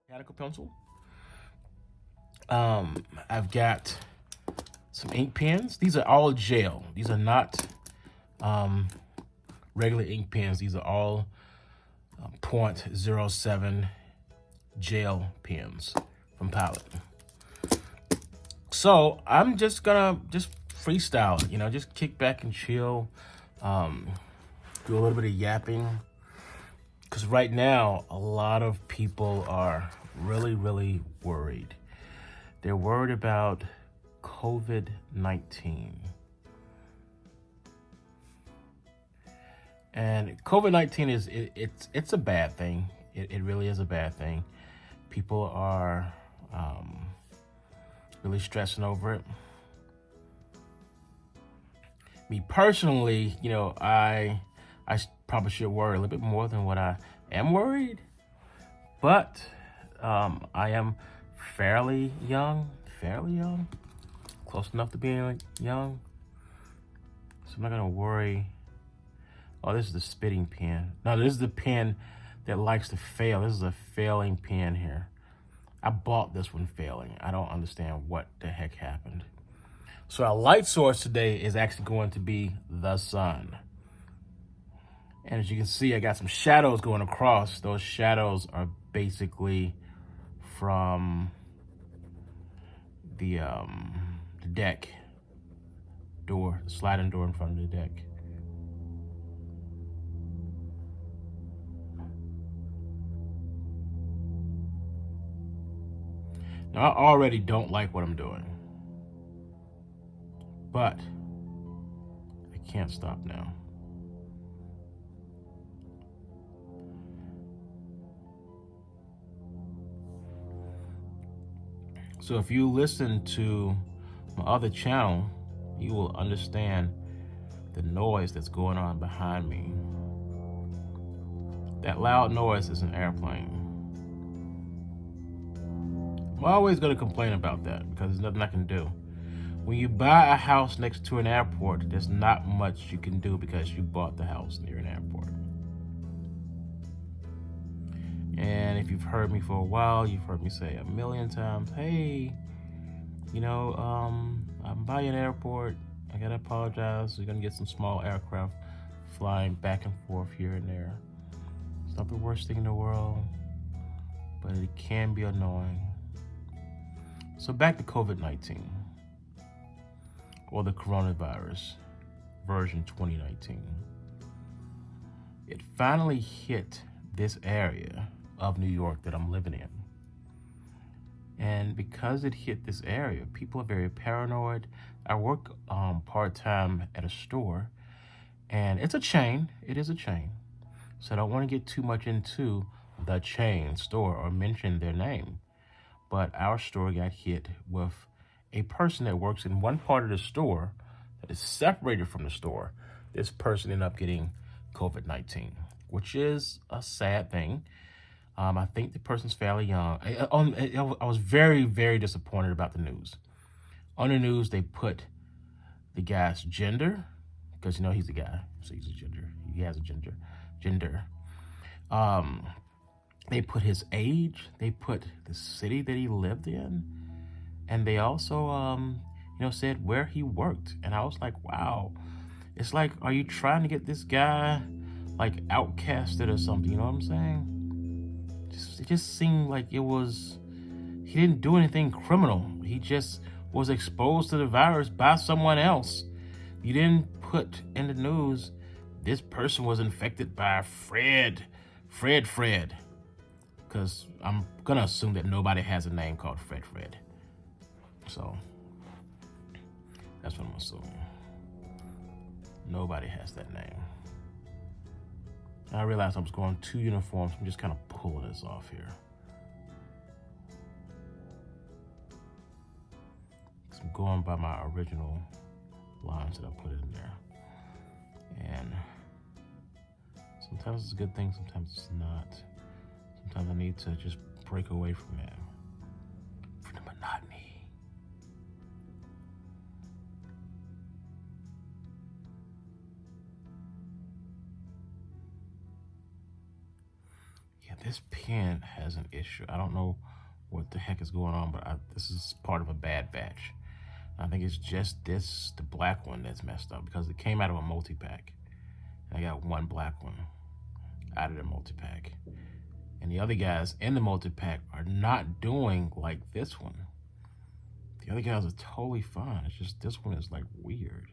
mechanical pencil. I've got some ink pens. These are all gel. These are not um, regular ink pens. These are all .07 gel pens from Pilot. So I'm just gonna freestyle it, just kick back and chill, do a little bit of yapping. Because right now, a lot of people are really, really worried. They're worried about COVID-19. And COVID-19 it's a bad thing. It really is a bad thing. People are really stressing over it. Me personally, I probably should worry a little bit more than what I am worried. But I am fairly young, close enough to being young. So I'm not gonna worry. Oh, this is the spitting pen. No, this is the pen that likes to fail. This is a failing pen here. I bought this one failing. I don't understand what the heck happened. So our light source today is actually going to be the sun. And as you can see, I got some shadows going across. Those shadows are basically from the deck door, the sliding door in front of the deck. Now, I already don't like what I'm doing, but I can't stop now. So if you listen to my other channel, you will understand the noise that's going on behind me. That loud noise is an airplane. I'm always going to complain about that because there's nothing I can do. When you buy a house next to an airport, there's not much you can do because you bought the house near an airport. And if you've heard me for a while, you've heard me say a million times, hey, I'm by an airport. I gotta apologize. You're gonna get some small aircraft flying back and forth here and there. It's not the worst thing in the world, but it can be annoying. So back to COVID-19, or the coronavirus version 2019. It finally hit this area of New York that I'm living in. And because it hit this area, people are very paranoid. I work part-time at a store, and it's a chain. It is a chain. So I don't want to get too much into the chain store or mention their name. But our store got hit with a person that works in one part of the store that is separated from the store. This person ended up getting COVID-19, which is a sad thing. I think the person's fairly young. I was very, very disappointed about the news. On the news, they put the guy's gender, because he's a guy, so he's a gender. He has a gender. They put his age. They put the city that he lived in, and they also, said where he worked. And I was like, wow. It's like, are you trying to get this guy like outcasted or something? You know what I'm saying? It just seemed like he didn't do anything criminal. He just was exposed to the virus by someone else. You didn't put in the news, this person was infected by Fred. Because I'm going to assume that nobody has a name called Fred. So, that's what I'm assuming. Nobody has that name. I realized I was going too uniform, so I'm just kind of pulling this off here. I'm going by my original lines that I put in there. And sometimes it's a good thing, sometimes it's not. Sometimes I need to just break away from that, from the monotony. Yeah, this pen has an issue. I don't know what the heck is going on, but this is part of a bad batch. I think it's just the black one that's messed up because it came out of a multi-pack. I got one black one out of the multi-pack. And the other guys in the multi-pack are not doing like this one. The other guys are totally fine. It's just this one is like weird.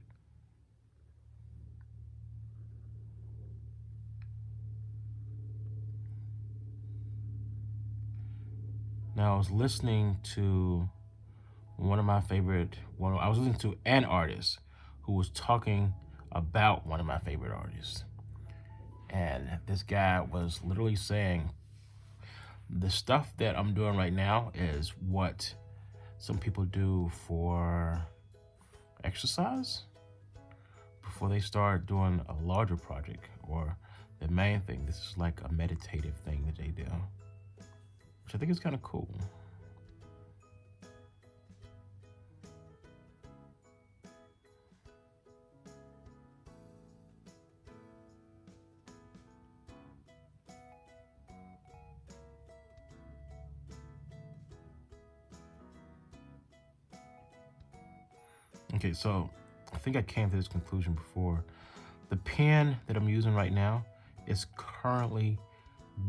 Now I was listening to I was listening to an artist who was talking about one of my favorite artists. And this guy was literally saying, the stuff that I'm doing right now is what some people do for exercise before they start doing a larger project or the main thing. This is like a meditative thing that they do, which I think is kind of cool. Okay, so I think I came to this conclusion before. The pen that I'm using right now is currently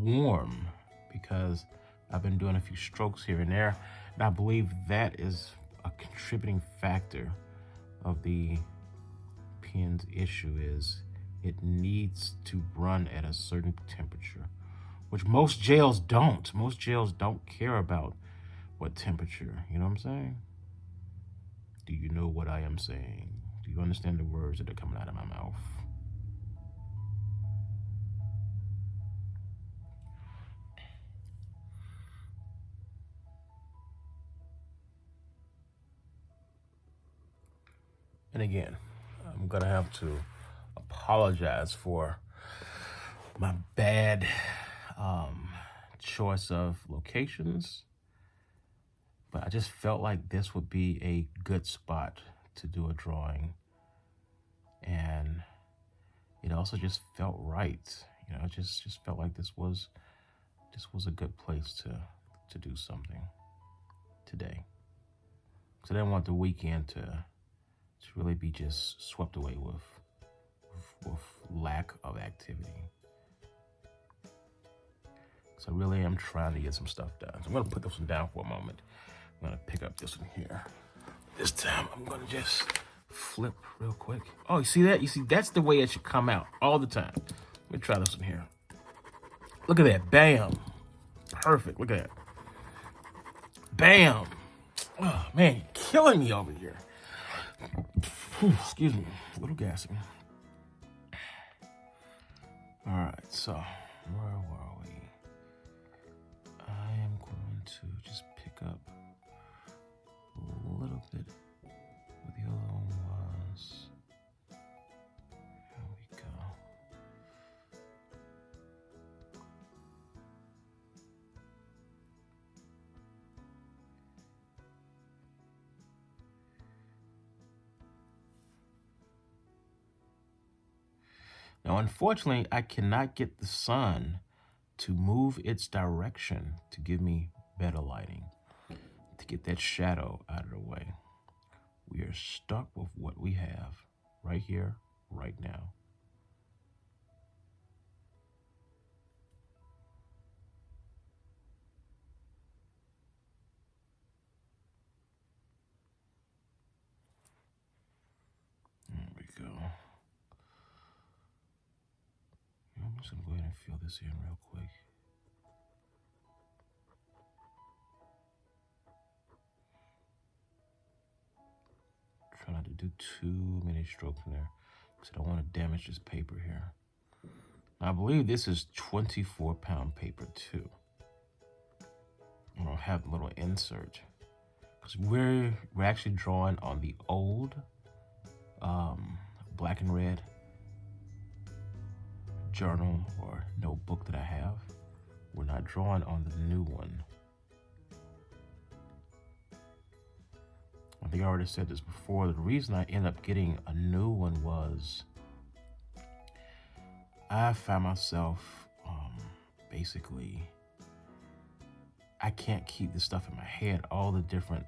warm because I've been doing a few strokes here and there. And I believe that is a contributing factor of the pen's issue is it needs to run at a certain temperature, which most gels don't. Most gels don't care about what temperature, you know what I'm saying? Do you know what I am saying? Do you understand the words that are coming out of my mouth? And again, I'm gonna have to apologize for my bad choice of locations, but I just felt like this would be a good spot to do a drawing. And it also just felt right. You know, it just felt like this was a good place to do something today. So I didn't want the weekend to really be just swept away with lack of activity. So I really am trying to get some stuff done. So I'm gonna put this one down for a moment. I'm gonna pick up this one here. This time I'm gonna just flip real quick. Oh, you see that? You see, that's the way it should come out all the time. Let me try this one here. Look at that, bam. Perfect, look at that. Bam. Oh man, you're killing me over here. Whew, excuse me, a little gassy. All right, so where were we? I am going to just pick up a little bit where the other one was. There we go. Now, unfortunately, I cannot get the sun to move its direction to give me better lighting, to get that shadow out of the way. We are stuck with what we have right here, right now. There we go. I'm just gonna go ahead and fill this in real quick. Try not to do too many strokes in there because I don't want to damage this paper here. Now, I believe this is 24-pound paper too. And I'll have a little insert because we're actually drawing on the old black and red journal or notebook that I have. We're not drawing on the new one. I think I already said this before. The reason I ended up getting a new one was I found myself basically, I can't keep this stuff in my head. All the different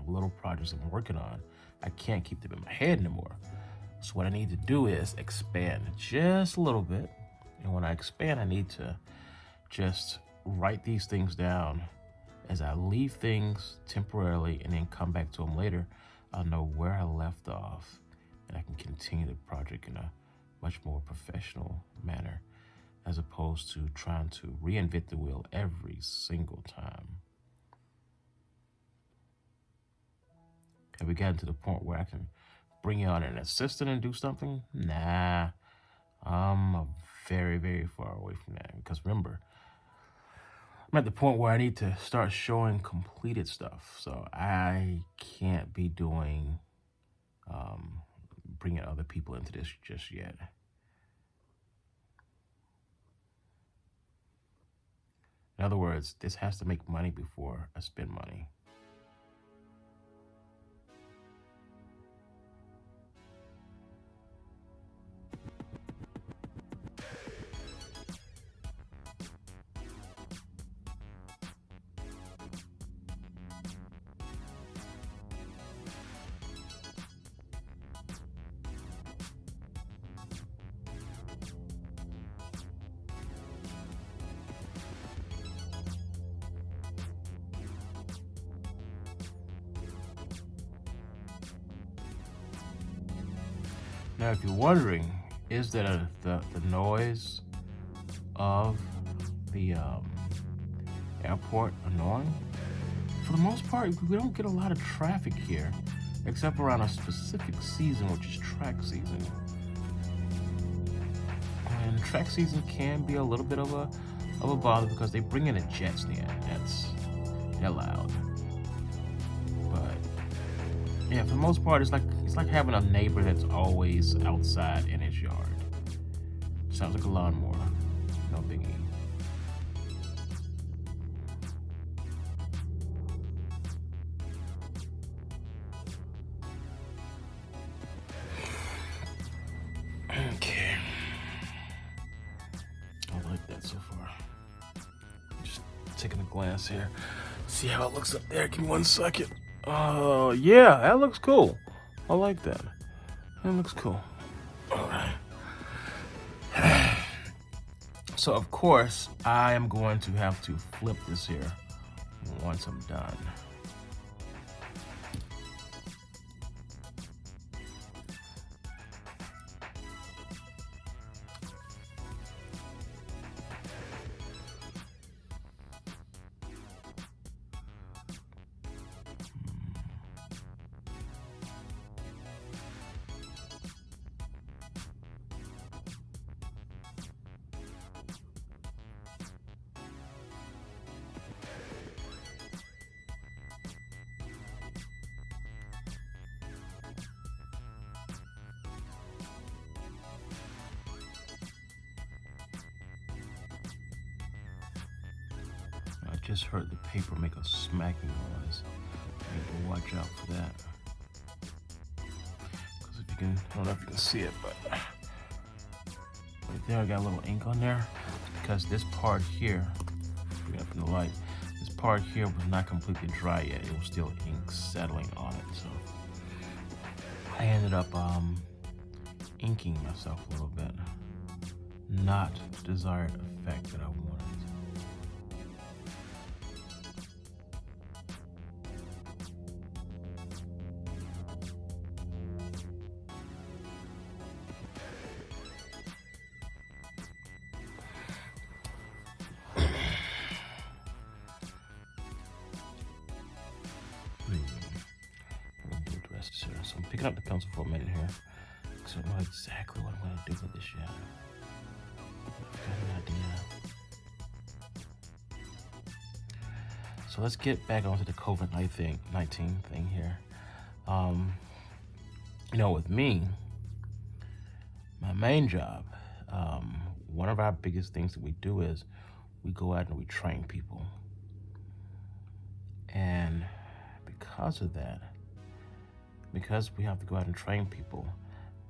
little projects I'm working on, I can't keep them in my head anymore. So what I need to do is expand just a little bit. And when I expand, I need to just write these things down. As I leave things temporarily and then come back to them later, I'll know where I left off, and I can continue the project in a much more professional manner, as opposed to trying to reinvent the wheel every single time. Have we gotten to the point where I can bring on an assistant and do something? Nah, I'm very, very far away from that. Because remember, I'm at the point where I need to start showing completed stuff. So I can't be doing, bringing other people into this just yet. In other words, this has to make money before I spend money. Now, if you're wondering, is that the noise of the airport annoying? For the most part, we don't get a lot of traffic here, except around a specific season, which is track season. And track season can be a little bit of a bother because they bring in the jets in. They're loud. But yeah, for the most part, it's like having a neighbor that's always outside in his yard. Sounds like a lawnmower. No biggie. Okay. I like that so far. Just taking a glance here. See how it looks up there. Give me 1 second. Oh, yeah, that looks cool. I like that. That looks cool. All right. So, of course, I am going to have to flip this here once I'm done. I just heard the paper make a smacking noise. I need to watch out for that. Because if you can, I don't know if you can see it, but right there I got a little ink on there. Because this part here, bring it up from the light, this part here was not completely dry yet. It was still ink settling on it. So I ended up inking myself a little bit. Not the desired effect that I wanted. So I'm picking up the pencil for a minute here, because I don't know exactly what I'm going to do with this yet. I've got an idea. So let's get back onto the COVID-19 thing here. You know, with me, my main job, one of our biggest things that we do is we go out and we train people. And because of that, because we have to go out and train people,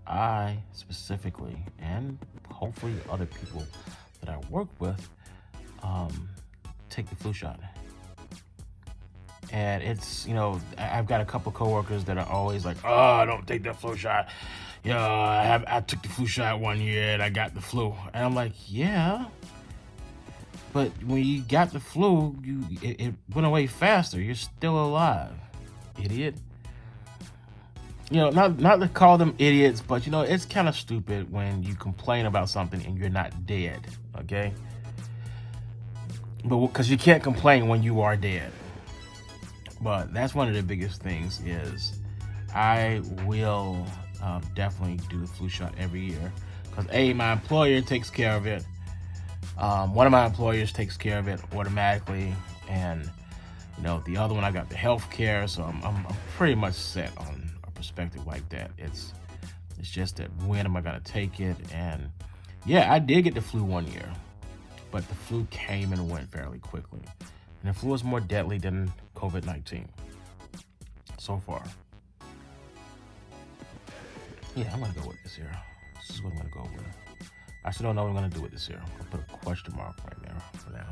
I specifically, and hopefully other people that I work with, take the flu shot. And it's, I've got a couple coworkers that are always like, oh, don't take that flu shot. I took the flu shot one year and I got the flu. And I'm like, yeah, but when you got the flu, it went away faster. You're still alive, idiot. Not to call them idiots, but it's kind of stupid when you complain about something and you're not dead, okay? But because you can't complain when you are dead. But that's one of the biggest things is I will definitely do the flu shot every year because my employer takes care of it. One of my employers takes care of it automatically, and the other one I got the health care, so I'm pretty much set on a perspective like that. It's just that when am I gonna take it? And yeah, I did get the flu one year, but the flu came and went fairly quickly, and the flu is more deadly than COVID-19 so far. Yeah, I'm gonna go with this here. This is what I'm gonna go with. I still don't know what I'm gonna do with this here. I'll put a question mark right there for now.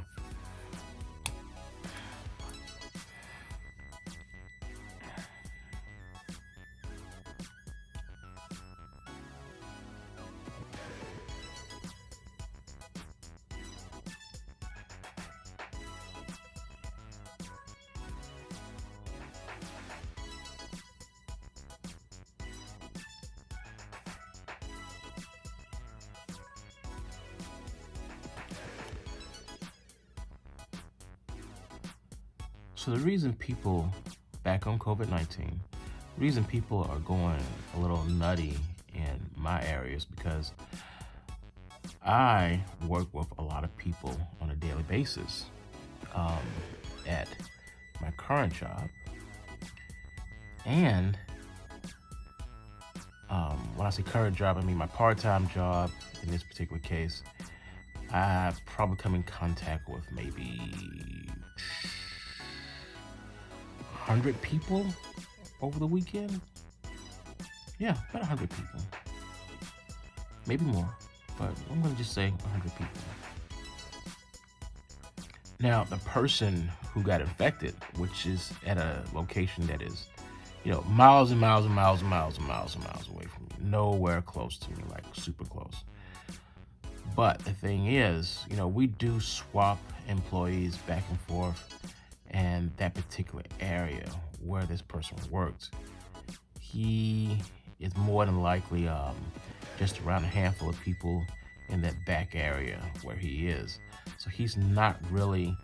So the reason people, back on COVID-19, the reason people are going a little nutty in my area is because I work with a lot of people on a daily basis at my current job. And when I say current job, I mean my part-time job. In this particular case, I probably come in contact with maybe 100 people over the weekend. Yeah, about 100 people. Maybe more, but I'm gonna just say 100 people. Now, the person who got infected, which is at a location that is, miles and miles and miles and miles and miles and miles away from me, nowhere close to me, like super close. But the thing is, we do swap employees back and forth. And that particular area where this person works, he is more than likely just around a handful of people in that back area where he is. So he's not really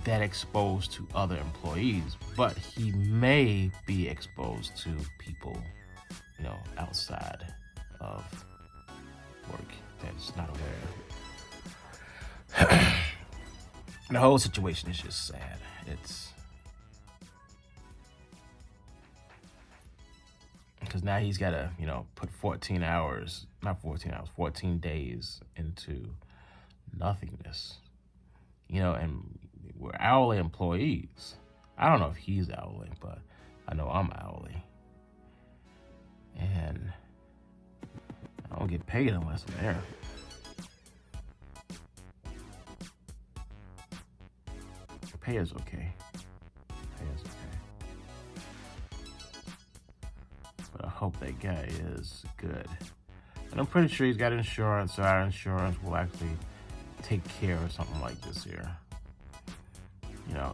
that exposed to other employees, but he may be exposed to people, outside of work that's not aware. The whole situation is just sad. It's because now he's got to, put 14 days into nothingness, and we're hourly employees. I don't know if he's hourly, but I know I'm hourly. And I don't get paid unless I'm there. Pay is okay. But I hope that guy is good. And I'm pretty sure he's got insurance, so our insurance will actually take care of something like this here.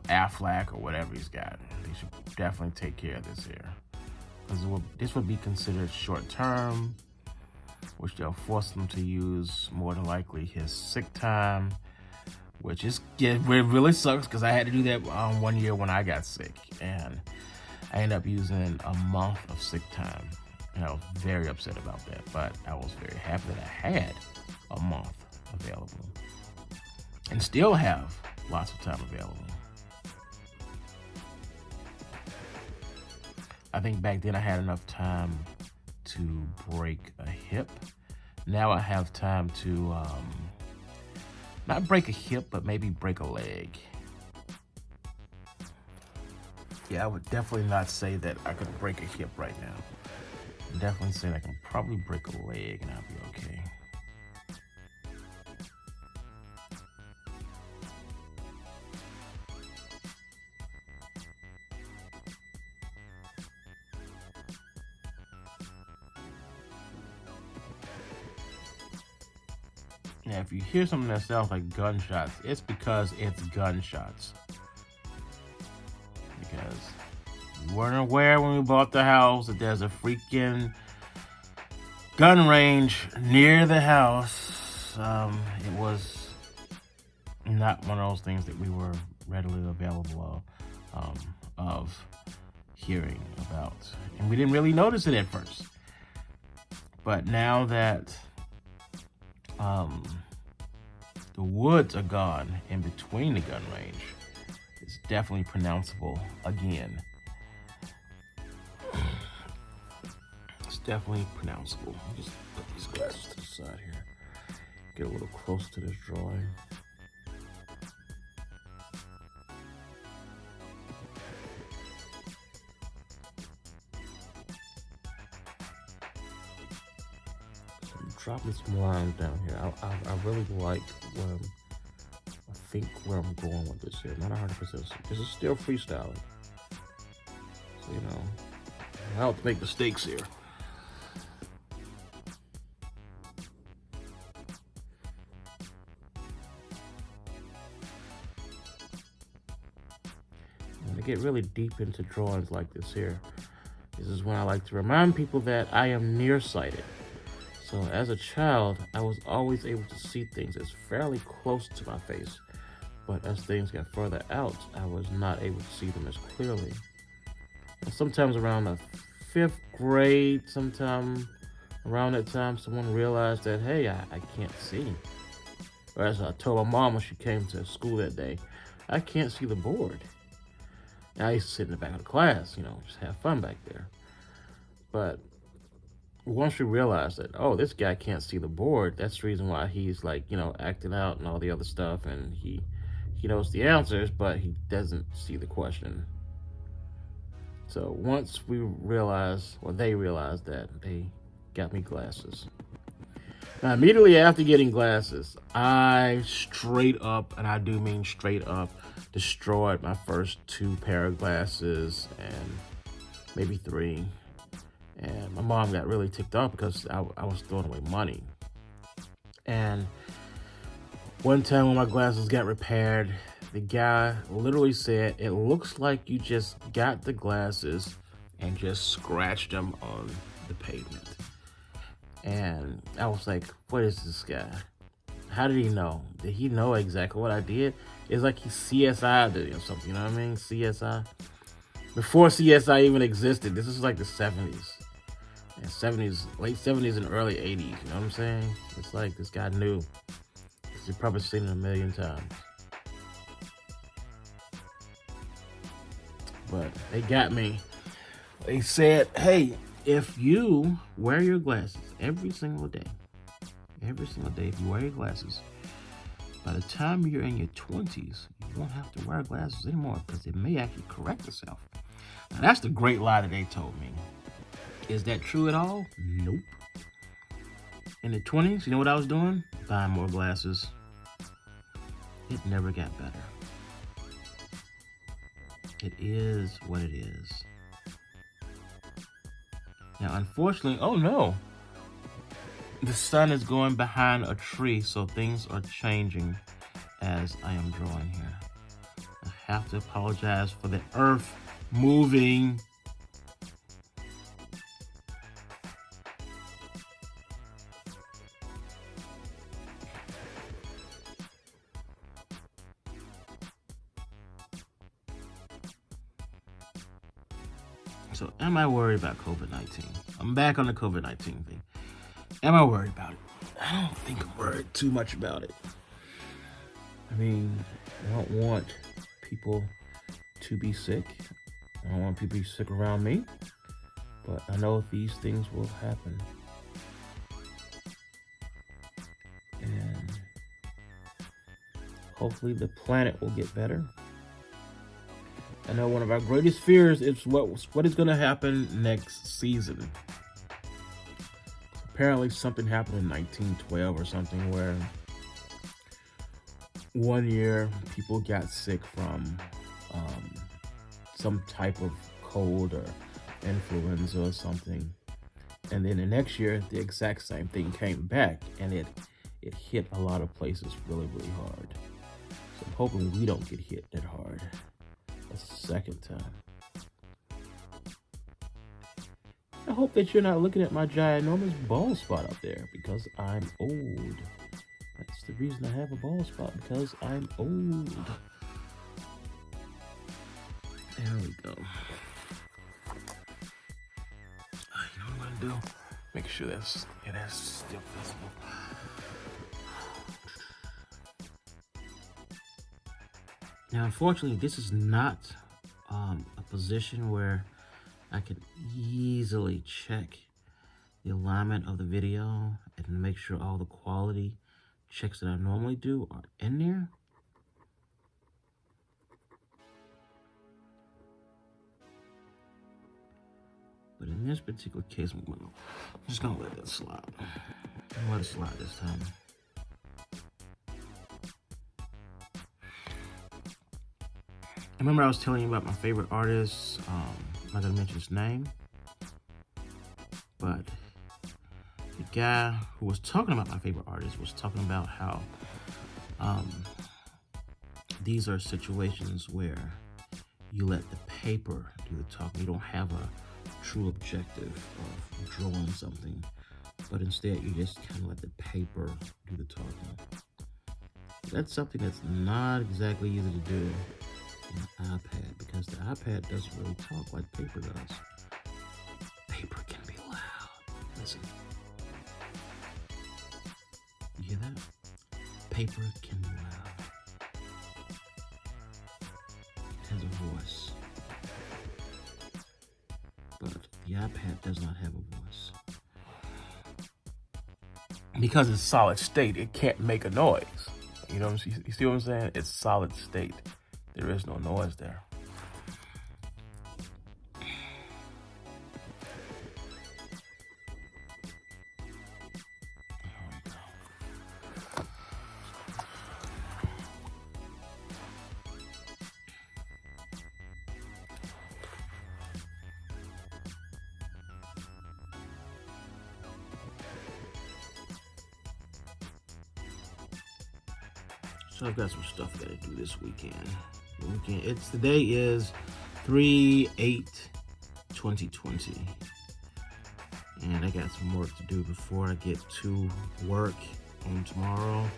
Aflac or whatever he's got. They should definitely take care of this here. Because this would be considered short term, which they'll force them to use more than likely his sick time. Which it really sucks because I had to do that one year when I got sick, and I ended up using a month of sick time, and I was very upset about that. But I was very happy that I had a month available, and still have lots of time available. I think back then I had enough time to break a hip. Now I have time to not break a hip, but maybe break a leg. Yeah, I would definitely not say that I could break a hip right now. I'm definitely saying I can probably break a leg and I'll be okay. Now, if you hear something that sounds like gunshots, it's because it's gunshots. Because we weren't aware when we bought the house that there's a freaking gun range near the house. It was not one of those things that we were readily available of hearing about. And we didn't really notice it at first. But now that the woods are gone in between the gun range, it's definitely pronounceable again. It's definitely pronounceable. Let me just put these glasses to the side here. Get a little close to this drawing. Dropping some lines down here. I really like I think where I'm going with this here. Not 100%. This is still freestyling. So, you know, I don't make mistakes here. When I get really deep into drawings like this here, this is when I like to remind people that I am nearsighted. So as a child, I was always able to see things as fairly close to my face. But as things got further out, I was not able to see them as clearly. And sometimes around the 5th grade, sometime around that time, someone realized that, hey, I can't see. Or as I told my mom when she came to school that day, I can't see the board. And I used to sit in the back of the class, you know, just have fun back there. But once we realized that, oh, this guy can't see the board, that's the reason why he's like, you know, acting out and all the other stuff, and he knows the answers, but he doesn't see the question. So once we realized, or they realized that, they got me glasses. Now, immediately after getting glasses, I straight up, and I do mean straight up, destroyed my first 2 pair of glasses, and maybe 3. And my mom got really ticked off because I was throwing away money. And one time when my glasses got repaired, the guy literally said, it looks like you just got the glasses and just scratched them on the pavement. And I was like, what is this guy? How did he know? Did he know exactly what I did? It's like he CSI'd it or something, you know what I mean? CSI. Before CSI even existed, this is like the 70s. And 70s, late 70s and early 80s, you know what I'm saying? It's like this guy knew. You've probably seen it a million times. But they got me. They said, hey, if you wear your glasses every single day, if you wear your glasses, by the time you're in your 20s, you won't have to wear glasses anymore because it may actually correct itself. Now, that's the great lie that they told me. Is that true at all? Nope. In the 20s, you know what I was doing? Buying more glasses. It never got better. It is what it is. Now, unfortunately, oh no. The sun is going behind a tree, so things are changing as I am drawing here. I have to apologize for the earth moving. So am I worried about COVID-19? I'm back on the COVID-19 thing. Am I worried about it? I don't think I'm worried too much about it. I mean, I don't want people to be sick. I don't want people to be sick around me. But I know these things will happen. And hopefully the planet will get better. I know one of our greatest fears is what is going to happen next season. Apparently something happened in 1912 or something where one year people got sick from some type of cold or influenza or something. And then the next year, the exact same thing came back, and it it hit a lot of places really, really hard. So I'm hoping we don't get hit that hard. That's the second time. I hope that you're not looking at my ginormous bald spot up there because I'm old. That's the reason I have a bald spot, because I'm old. There we go. You know what I'm gonna do? Make sure that's still visible. Now, unfortunately, this is not a position where I can easily check the alignment of the video and make sure all the quality checks that I normally do are in there. But in this particular case, I'm just gonna let that slide. I'm gonna let it slide this time. Remember I was telling you about my favorite artist. I'm not gonna mention his name, but the guy who was talking about my favorite artist was talking about how these are situations where you let the paper do the talking. You don't have a true objective of drawing something, but instead you just kind of let the paper do the talking. That's something that's not exactly easy to do an iPad, because the iPad doesn't really talk like paper does. Paper can be loud. Listen. You hear that? Paper can be loud. It has a voice. But the iPad does not have a voice. Because it's solid state, it can't make a noise. You know, you see what I'm saying? It's solid state. There is no noise there. So I've got some stuff I gotta do this weekend. Today is 3/8/2020. And I got some work to do before I get to work on tomorrow.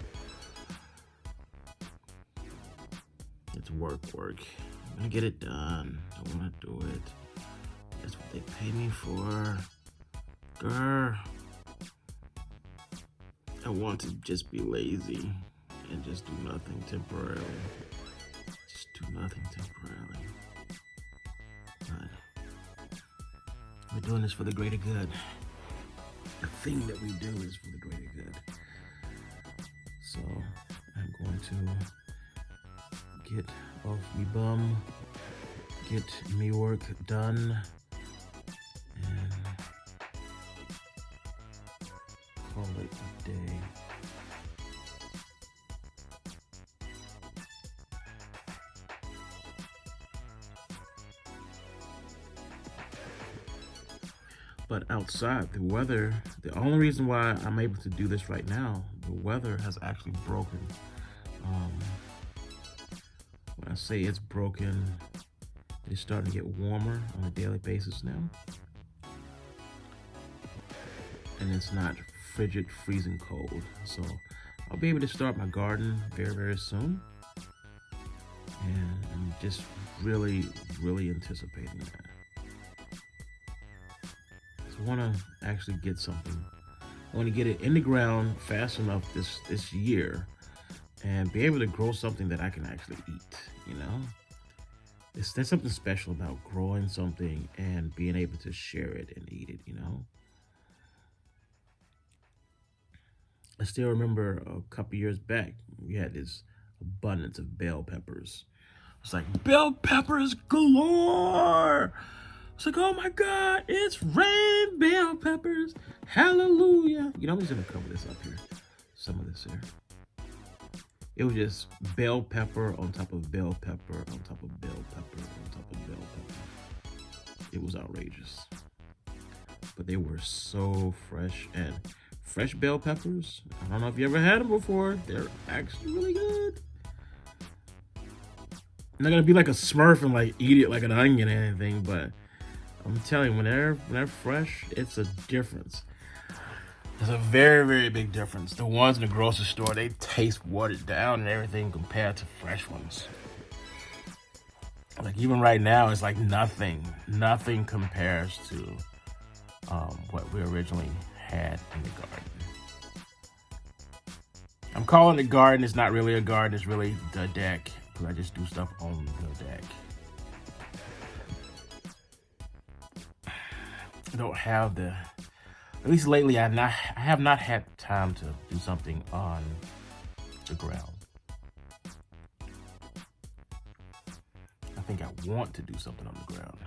It's work. I'm gonna get it done. I wanna do it. That's what they pay me for. Grr. I want to just be lazy and just do nothing temporarily. Just do nothing temporarily. But we're doing this for the greater good. The thing that we do is for the greater good. So I'm going to get off me bum, get me work done, and call it a day. But outside, the weather, the only reason why I'm able to do this right now, the weather has actually broken. When I say it's broken, it's starting to get warmer on a daily basis now. And it's not frigid, freezing cold. So I'll be able to start my garden very, very soon. And I'm just really, really anticipating that. I want to actually get something. I want to get it in the ground fast enough this year and be able to grow something that I can actually eat, you know? There's something special about growing something and being able to share it and eat it, you know? I still remember a couple years back, we had this abundance of bell peppers. It's like, bell peppers galore! It's like, oh my God, it's raining bell peppers. Hallelujah. You know, I'm just gonna cover this up here. Some of this here. It was just bell pepper on top of bell pepper on top of bell pepper on top of bell pepper. It was outrageous. But they were so fresh. And fresh bell peppers. I don't know if you ever had them before. They're actually really good. I'm not gonna be like a Smurf and like eat it like an onion or anything, but I'm telling you, when they're fresh, it's a difference. It's a very, very big difference. The ones in the grocery store, they taste watered down and everything compared to fresh ones. Like even right now, it's like nothing compares to what we originally had in the garden. I'm calling it garden. It's not really a garden. It's really the deck, because I just do stuff on the deck. I don't have the, at least lately, I have not had time to do something on the ground. I think I want to do something on the ground.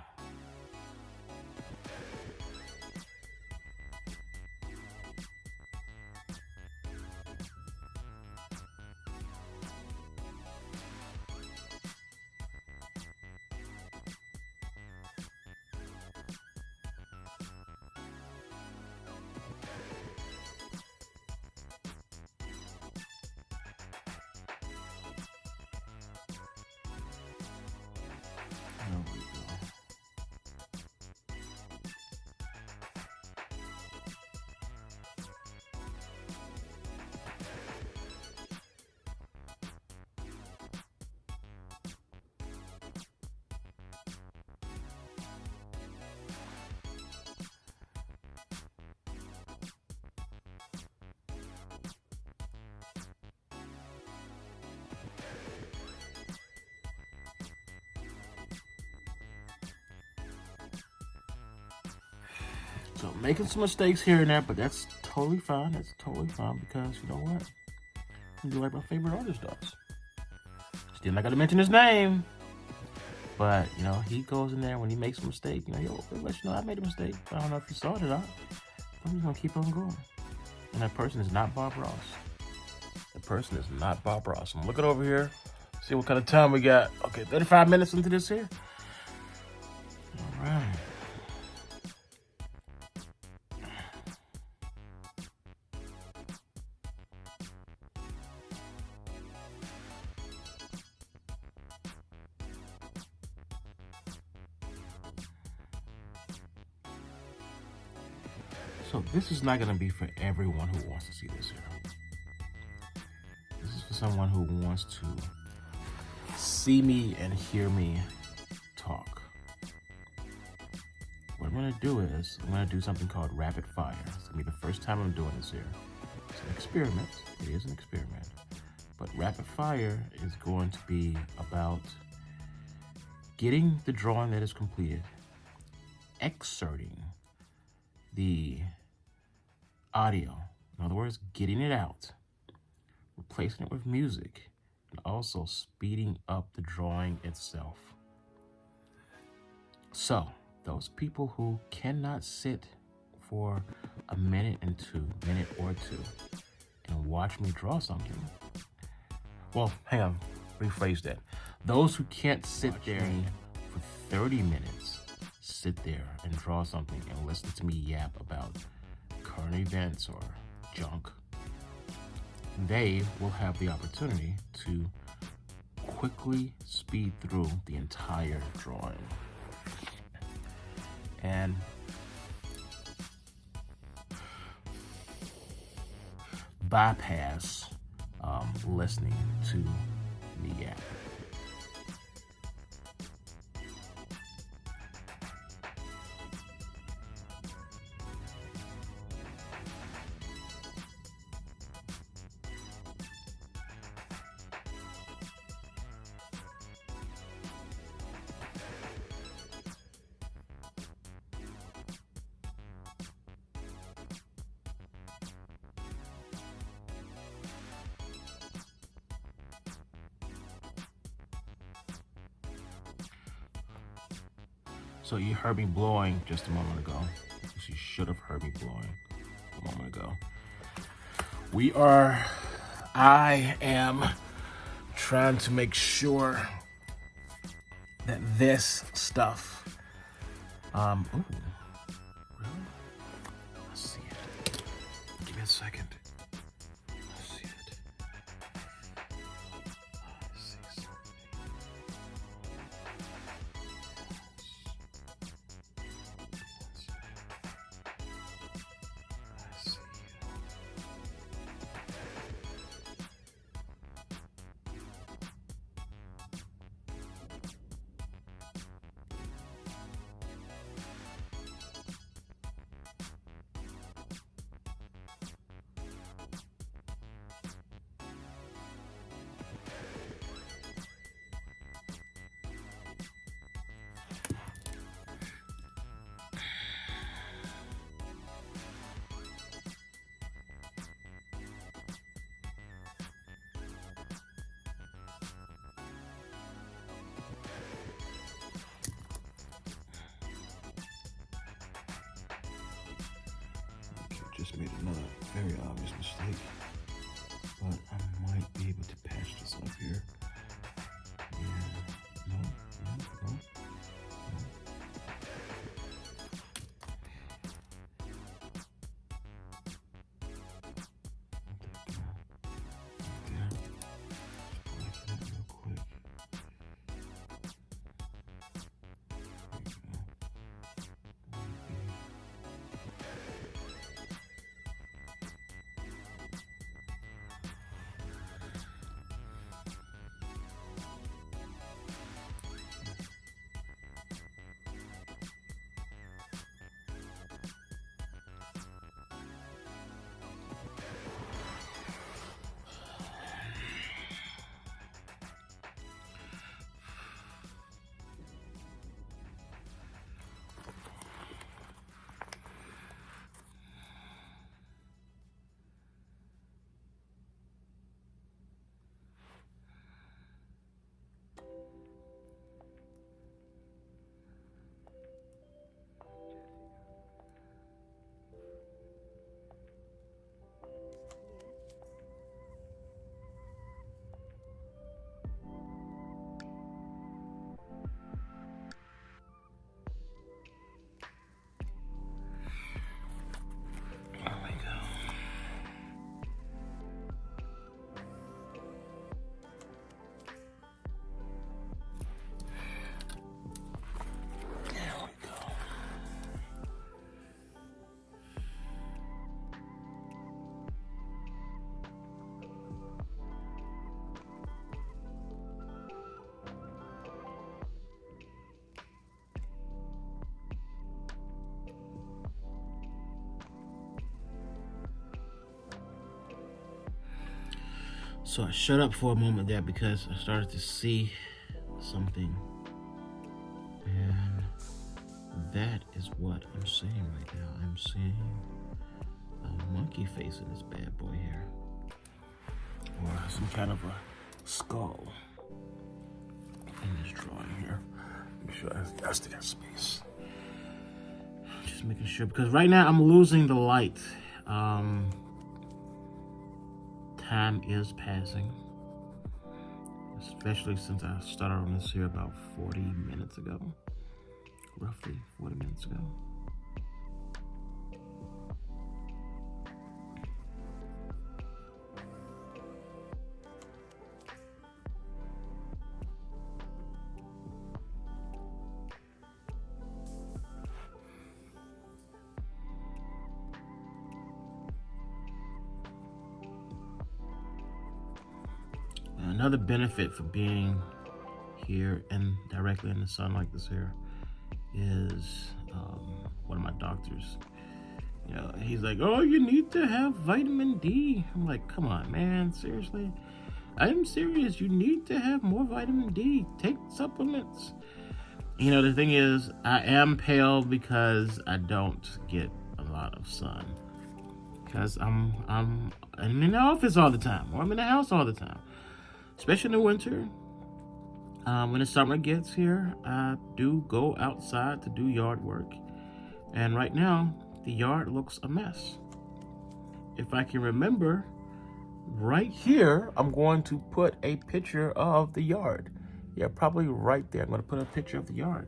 There we go. So making some mistakes here and there, but that's totally fine. That's totally fine, because you know what? I do like my favorite artist does. Still not gonna mention his name, but you know, he goes in there when he makes a mistake. You know, yo, let you know I made a mistake. I don't know if you saw it or not. I'm just gonna keep on going. And that person is not Bob Ross. The person is not Bob Ross. I'm looking over here, see what kind of time we got. Okay, 35 minutes into this here. All right. So this is not going to be for everyone who wants to see this here. This is for someone who wants to see me and hear me talk. What I'm going to do is, I'm going to do something called rapid fire. It's going to be the first time I'm doing this here. It's an experiment. It is an experiment. But rapid fire is going to be about getting the drawing that is completed, excerpting the audio. In other words, getting it out, replacing it with music, and also speeding up the drawing itself. So, those people who cannot sit for a minute or two, and watch me draw something. Well, hang on, rephrase that. Those who can't sit there for 30 minutes, sit there and draw something and listen to me yap about current events or junk, they will have the opportunity to quickly speed through the entire drawing and bypass listening to me yap. So you heard me blowing just a moment ago. You should have heard me blowing a moment ago. I am trying to make sure that this stuff, ooh, really? Let's see it. Give me a second. I see it. I see something. I see you. Just made another very obvious mistake, but I might be able to patch this up here. Yeah, no. Yeah, just like that real quick. So I shut up for a moment there because I started to see something. And that is what I'm seeing right now. I'm seeing a monkey face in this bad boy here. Or some kind of a skull in this drawing here. Make sure I still got space. Just making sure, because right now I'm losing the light. Time is passing, especially since I started on this here about 40 minutes ago, roughly 40 minutes ago. Another benefit for being here and directly in the sun like this here is one of my doctors. You know, he's like, "Oh, you need to have vitamin D." I'm like, "Come on, man, seriously? I'm serious. You need to have more vitamin D. Take supplements." You know, the thing is, I am pale because I don't get a lot of sun. Because I'm in the office all the time, or I'm in the house all the time. Especially in the winter. When the summer gets here, I do go outside to do yard work. And right now, the yard looks a mess. If I can remember, right here, I'm going to put a picture of the yard. Yeah, probably right there. I'm going to put a picture of the yard.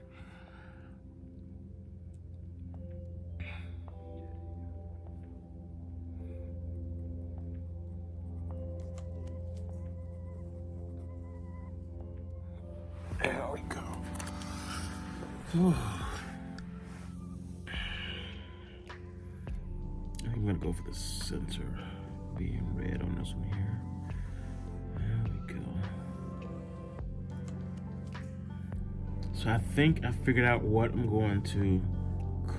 I'm gonna go for the center being red on this one here. There we go. So I think I figured out what I'm going to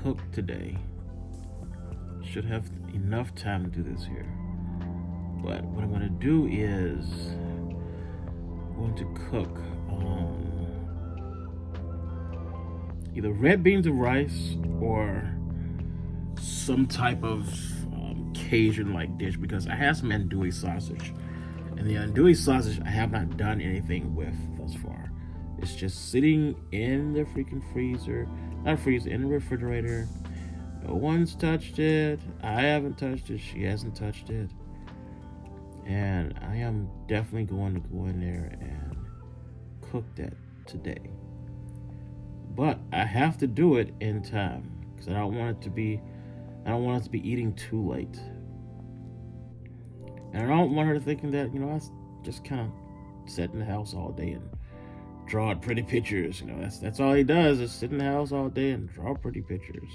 cook today. Should have enough time to do this here. But what I'm going to do is I'm going to cook either red beans and rice or some type of Cajun-like dish, because I have some andouille sausage. And the andouille sausage I have not done anything with thus far. It's just sitting in the freaking freezer, not freezer, in the refrigerator. No one's touched it. I haven't touched it. She hasn't touched it. And I am definitely going to go in there and cook that today. But I have to do it in time because I don't want us to be eating too late. And I don't want her thinking that, I just kind of sit in the house all day and draw pretty pictures. That's all he does is sit in the house all day and draw pretty pictures.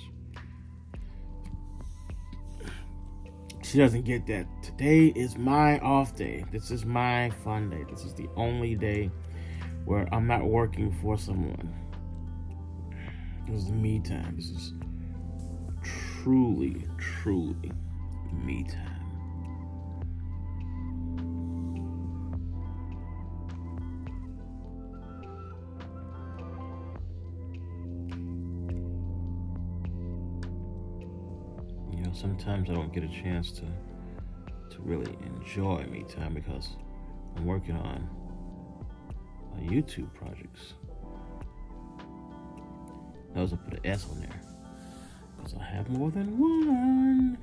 She doesn't get that. Today is my off day. This is my fun day. This is the only day where I'm not working for someone. This is me time. This is truly, truly me time. Sometimes I don't get a chance to really enjoy me time because I'm working on YouTube projects. Notice I put an S on there because I have more than one.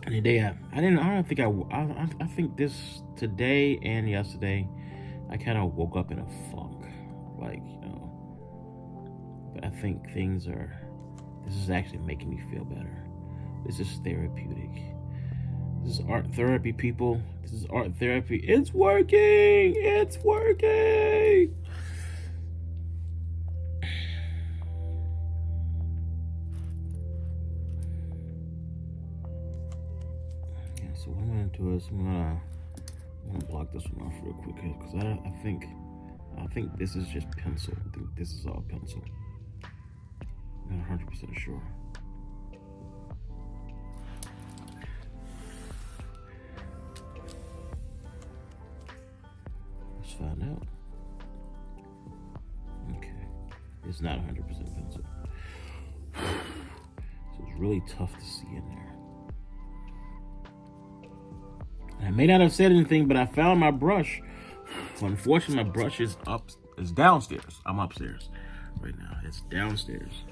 And today I think this today and yesterday I kind of woke up in a funk, but I think this is actually making me feel better. This is therapeutic. This is art therapy, people. This is art therapy. It's working! It's working! Yeah, so what I'm going to do is I'm going to block this one off real quick because I think this is just pencil. I think this is all pencil. I'm not 100% sure. Let's find out. Okay. It's not 100% pencil. So it's really tough to see in there. And I may not have said anything, but I found my brush. Unfortunately, my brush is downstairs. I'm upstairs right now. It's downstairs.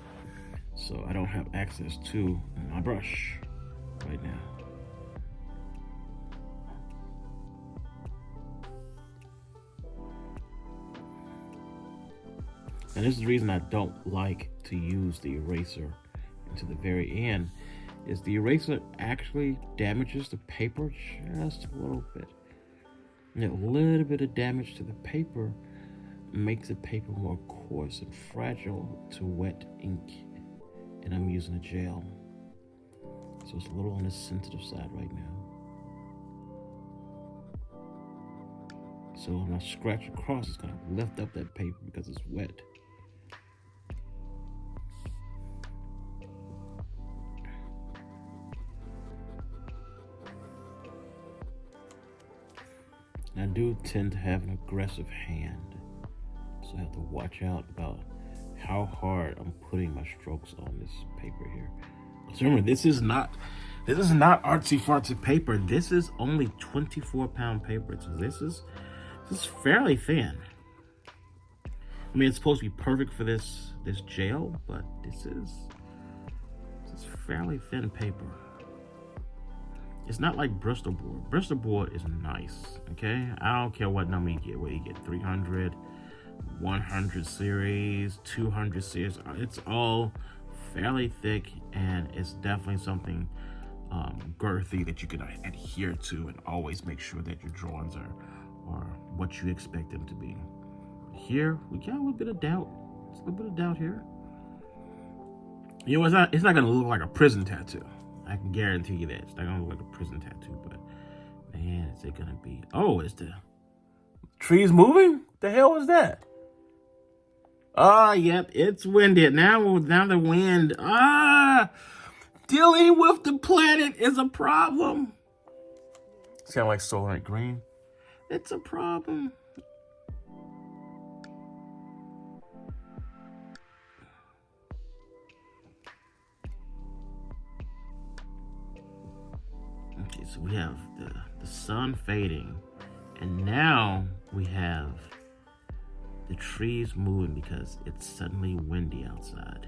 So I don't have access to my brush right now. And this is the reason I don't like to use the eraser until the very end, is the eraser actually damages the paper just a little bit. And a little bit of damage to the paper makes the paper more coarse and fragile to wet ink. And I'm using a gel. So it's a little on the sensitive side right now. So when I scratch across, it's gonna lift up that paper because it's wet. And I do tend to have an aggressive hand. So I have to watch out about how hard I'm putting my strokes on this paper here. So remember, this is not artsy fartsy paper. This is only 24-pound paper. So this is fairly thin. I mean, it's supposed to be perfect for this gel, but this is fairly thin paper. It's not like Bristol board. Bristol board is nice, okay? I don't care what number you get, whether you get 300, 100 series, 200 series. It's all fairly thick, and it's definitely something girthy that you can adhere to and always make sure that your drawings are are what you expect them to be. Here, we got a little bit of doubt. It's a little bit of doubt here. You know, it's not gonna look like a prison tattoo. I can guarantee you that. It's not gonna look like a prison tattoo, but man, is it gonna be? Oh, it's the trees moving? The hell was that? Ah, yep, it's windy. Now the wind. Dealing with the planet is a problem. It's kind of like Solar Night Green. It's a problem. Okay, so we have the sun fading, and now we have the trees moving because it's suddenly windy outside.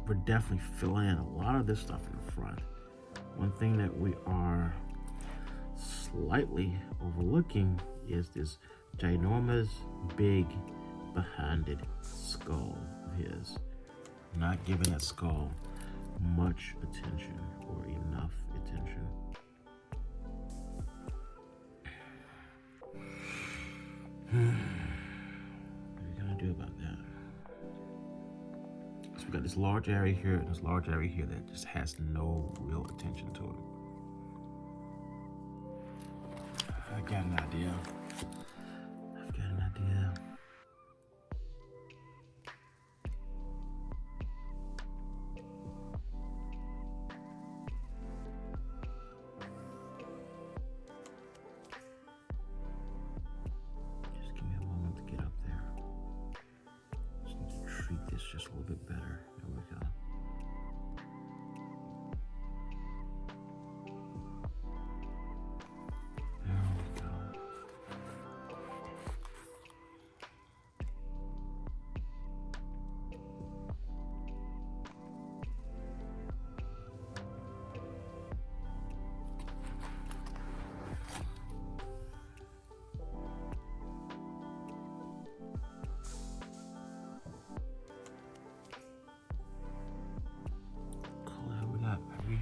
We're definitely filling in a lot of this stuff in the front. One thing that we are slightly overlooking is this ginormous, big, behind-it skull of his. Not giving that skull much attention or enough attention. What are you gonna do about that? So we got this large area here and this large area here that just has no real attention to it. I got an idea. I've got an idea. Just give me a moment to get up there. Just need to treat this just a little bit better. There we go.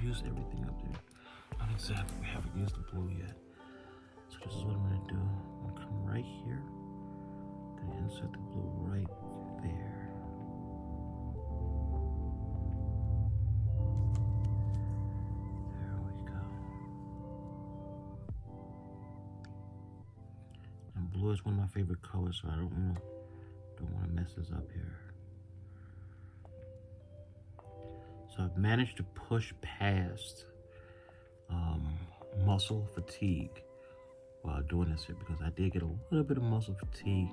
Use everything up there. Not exactly. We haven't used the blue yet. So this is what I'm gonna do. I'm gonna come right here. Gonna insert the blue right there. There we go. And blue is one of my favorite colors, so I don't want to mess this up here. So I've managed to push past muscle fatigue while doing this here, because I did get a little bit of muscle fatigue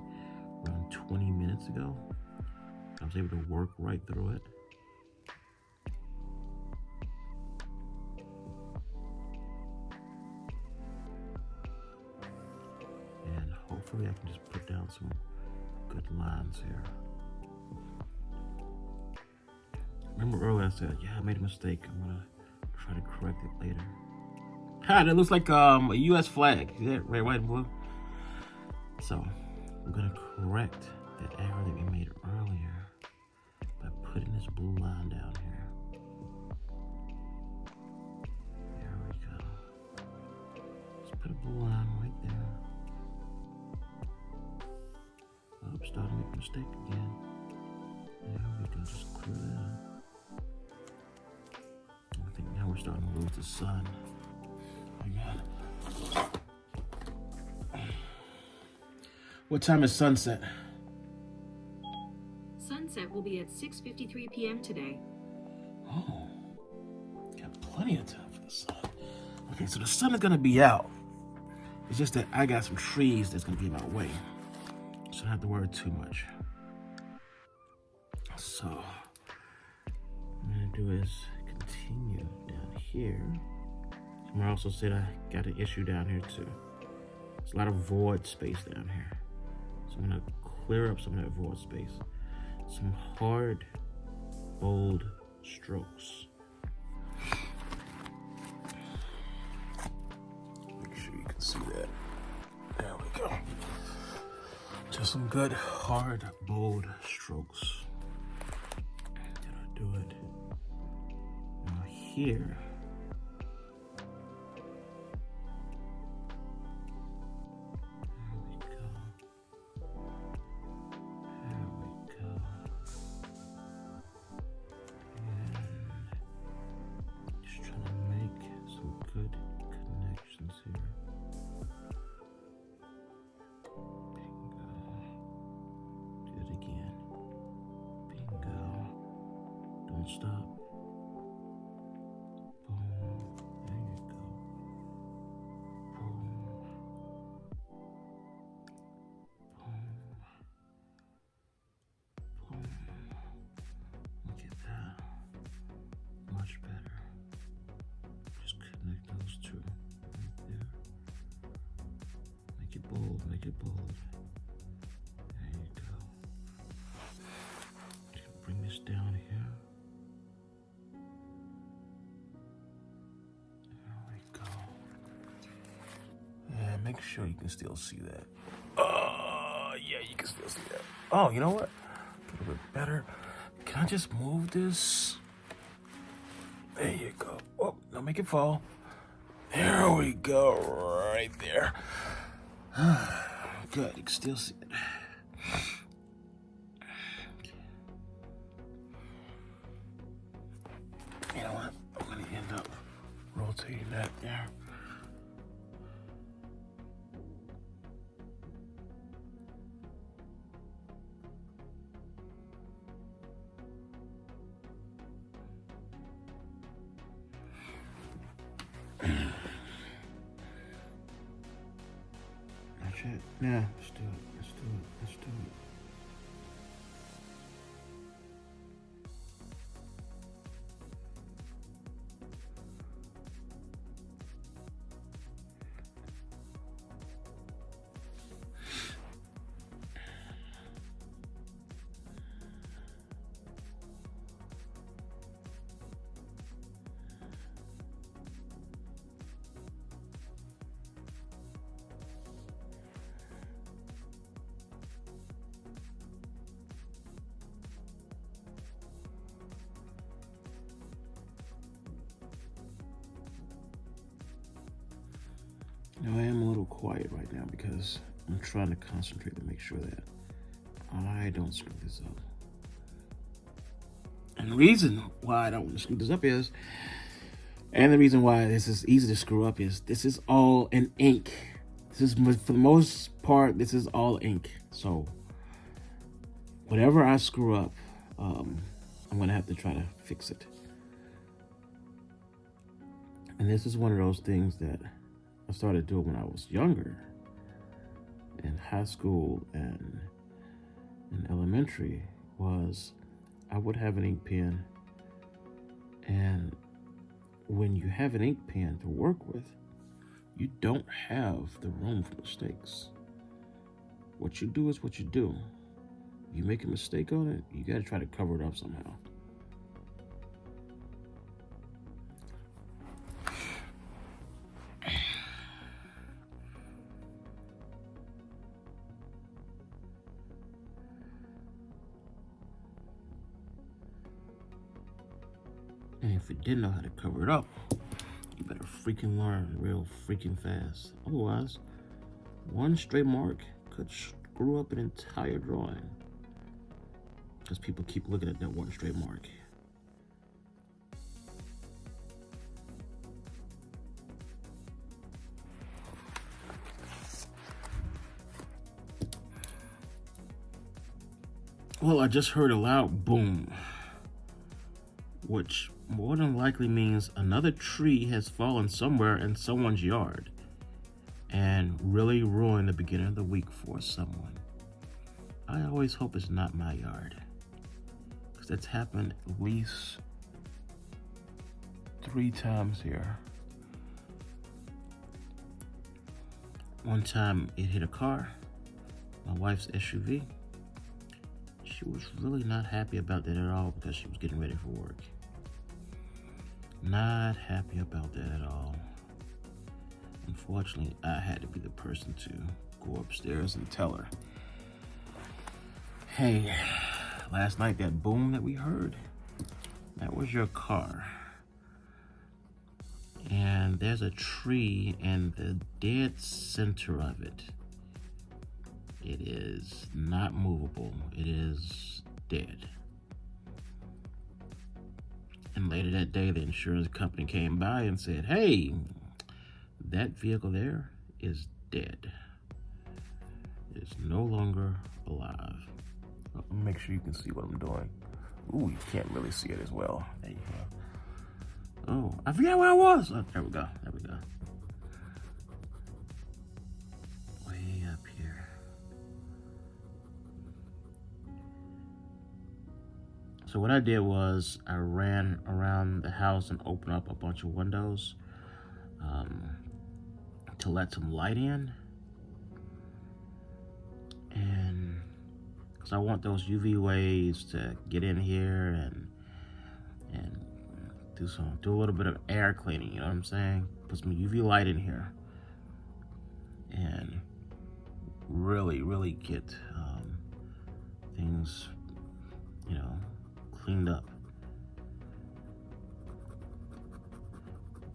around 20 minutes ago. I was able to work right through it. And hopefully I can just put down some good lines here. Remember earlier I said, yeah, I made a mistake. I'm gonna try to correct it later. Ha, that looks like a U.S. flag. See that? Red, white, and blue. So we're gonna correct that error that we made earlier by putting this blue line down here. There we go. Let's put a blue line right there. Oh, starting to make a mistake again. There we go, just clear that up. I think now we're starting to lose the sun. Oh my God. What time is sunset? Sunset will be at 6:53 p.m. today. Oh, got plenty of time for the sun. Okay, so the sun is gonna be out. It's just that I got some trees that's gonna be in my way, so I don't have to worry too much. So what I'm gonna do is continue down here. I also said I got an issue down here too. There's a lot of void space down here. So I'm gonna clear up some of that void space. Some hard, bold strokes. Make sure you can see. some good, hard, bold strokes. Did I do it? Now here. There we go. There we go. And just trying to make some good connections here. Don't stop. Boom. There you go. Boom. Boom. Boom. Look at that. Much better. Just connect those two right there. Make it bold. Make it bold. There you go. Bring this down here. Make sure you can still see that. Oh, yeah, you can still see that. Oh, you know what? A little bit better. Can I just move this? There you go. Oh, don't make it fall. There we go, right there. Good, you can still see it. You know what? I'm gonna end up rotating that there. Yeah, let's do it. Let's do it. Let's do it. Now, I am a little quiet right now because I'm trying to concentrate to make sure that I don't screw this up. And the reason why I don't want to screw this up is, and the reason why this is easy to screw up is, this is all in ink. This is, for the most part, this is all ink. So, whatever I screw up, I'm going to have to try to fix it. And this is one of those things that I started doing when I was younger, in high school and in elementary, was I would have an ink pen, and when you have an ink pen to work with, you don't have the room for mistakes. What you do is what you do. You make a mistake on it, you gotta try to cover it up somehow. And if you didn't know how to cover it up, you better freaking learn real freaking fast. Otherwise, one stray mark could screw up an entire drawing. Because people keep looking at that one stray mark. Well, I just heard a loud boom, which more than likely means another tree has fallen somewhere in someone's yard and really ruined the beginning of the week for someone. I always hope it's not my yard, because that's happened at least 3 times here. One time it hit a car, my wife's SUV. She was really not happy about that at all because she was getting ready for work. Not happy about that at all. Unfortunately, I had to be the person to go upstairs and tell her. Hey, last night that boom that we heard, that was your car. And there's a tree in the dead center of it. It is not movable. It is dead. And later that day, the insurance company came by and said, hey, that vehicle there is dead. It's no longer alive. Let me make sure you can see what I'm doing. Ooh, you can't really see it as well. There you go. Oh, I forgot where I was. Oh, there we go. There we go. Way up here. So what I did was I ran around the house and opened up a bunch of windows to let some light in. And because I want those UV waves to get in here and do a little bit of air cleaning, you know what I'm saying? Put some UV light in here and really get things, you know, cleaned up.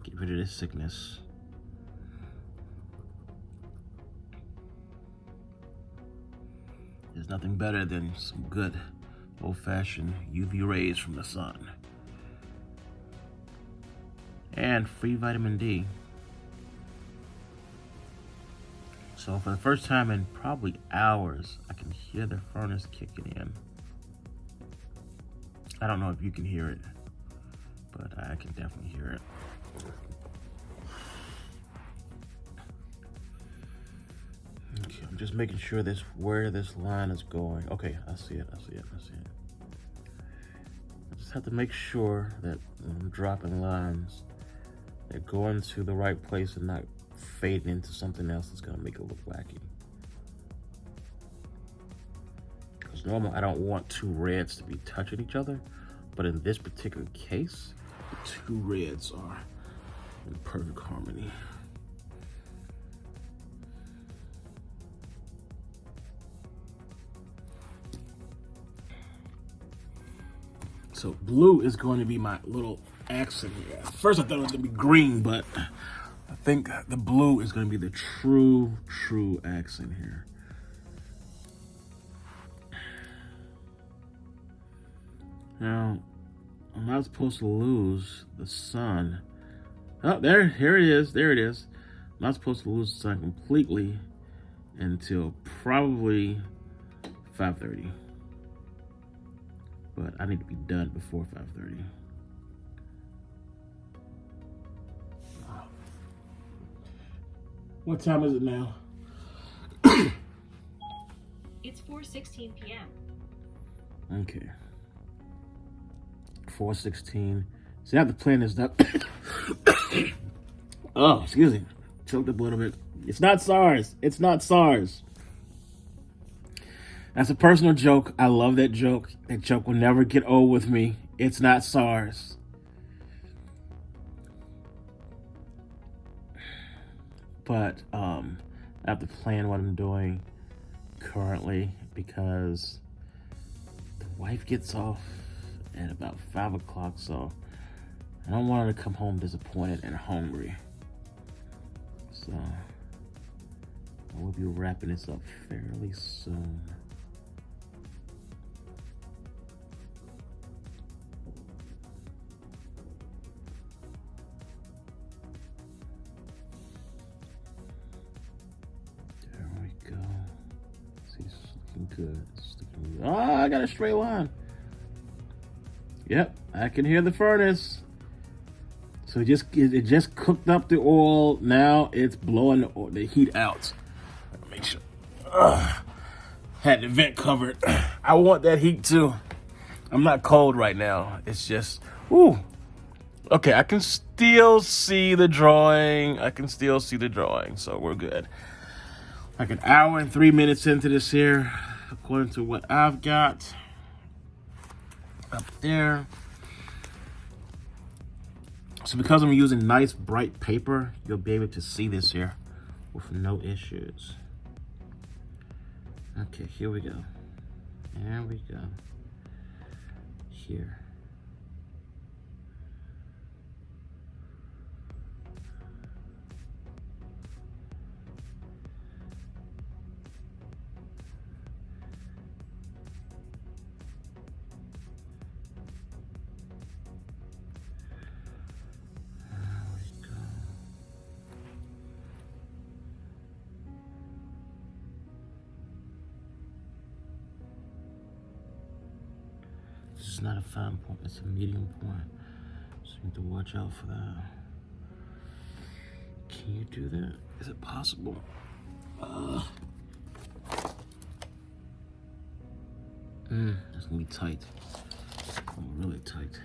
Get rid of this sickness. There's nothing better than some good old-fashioned UV rays from the sun. And free vitamin D. So for the first time in probably hours, I can hear the furnace kicking in. I don't know if you can hear it, but I can definitely hear it. Okay, I'm just making sure this where this line is going. Okay, I see it. I just have to make sure that when I'm dropping lines, they're going to the right place and not fading into something else that's gonna make it look wacky. Because normally I don't want two reds to be touching each other, but in this particular case, the two reds are in perfect harmony. So blue is going to be my little accent here. At first I thought it was gonna be green, but I think the blue is gonna be the true accent here. Now, I'm not supposed to lose the sun. Oh, here it is. I'm not supposed to lose the sun completely until probably 5:30. But I need to be done before 5:30. What time is it now? It's 4:16 p.m. Okay. 4:16. See, I have to plan this up. Oh, excuse me. Choked up a little bit. It's not SARS. That's a personal joke. I love that joke. That joke will never get old with me. It's not SARS. But I have to plan what I'm doing currently because the wife gets off at about 5 o'clock, so I don't want her to come home disappointed and hungry. So I will be wrapping this up fairly soon. Good. Oh, I got a straight line. Yep, I can hear the furnace. So it just cooked up the oil. Now it's blowing the heat out. Make sure. Had the vent covered. I want that heat too. I'm not cold right now. It's just, ooh. Okay, I can still see the drawing. So we're good. Like an hour and 3 minutes into this here, according to what I've got up there. So because I'm using nice bright paper, you'll be able to see this here with no issues. Okay, here we go. There we go. Here. This is not a fine point, it's a medium point. So you need to watch out for that. Can you do that? Is it possible? That's gonna be tight. Really tight.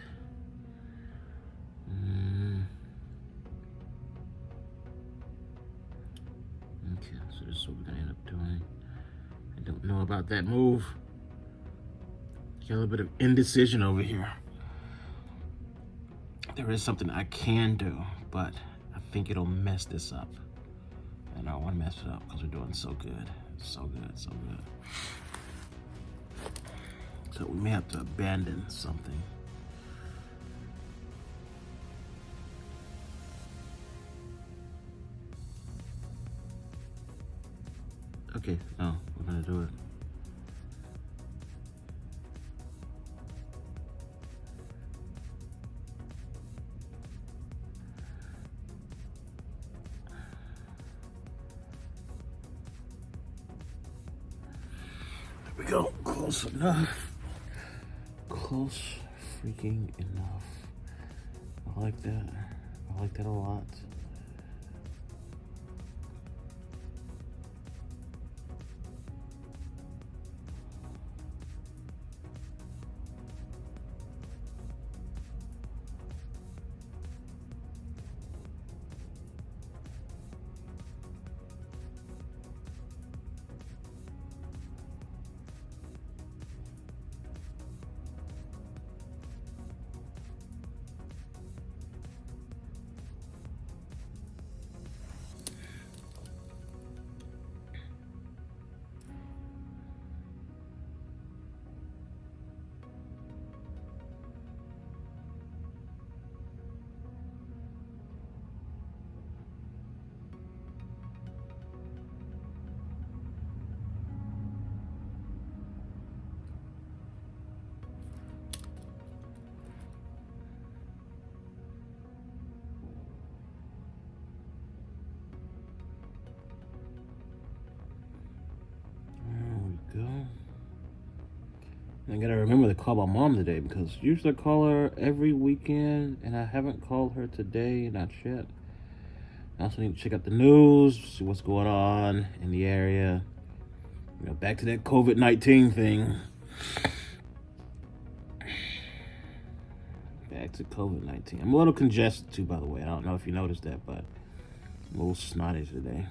Okay, so this is what we're gonna end up doing. I don't know about that move. Got a little bit of indecision over here. There is something I can do, but I think it'll mess this up. And I don't want to mess it up because we're doing so good. So good, so good. So we may have to abandon something. Okay, no, we're gonna do it. There we go, close enough. Close freaking enough. I like that. I like that a lot. I gotta remember to call my mom today because usually I call her every weekend and I haven't called her today, not yet. I also need to check out the news, see what's going on in the area. You know, back to that COVID-19 thing. Back to COVID-19. I'm a little congested too, by the way. I don't know if you noticed that, but I'm a little snotty today.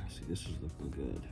See, this is looking good.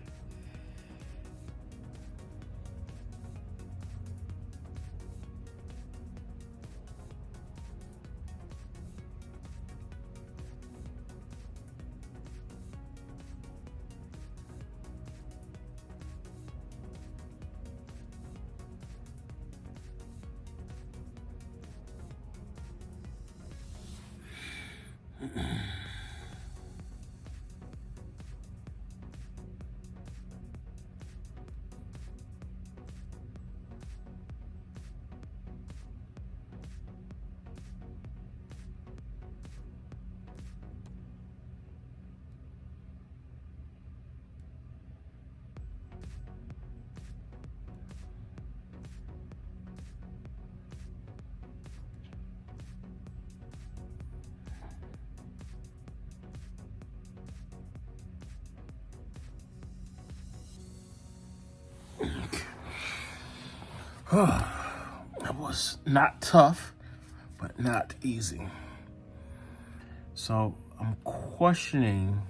That was not tough, but not easy. So I'm questioning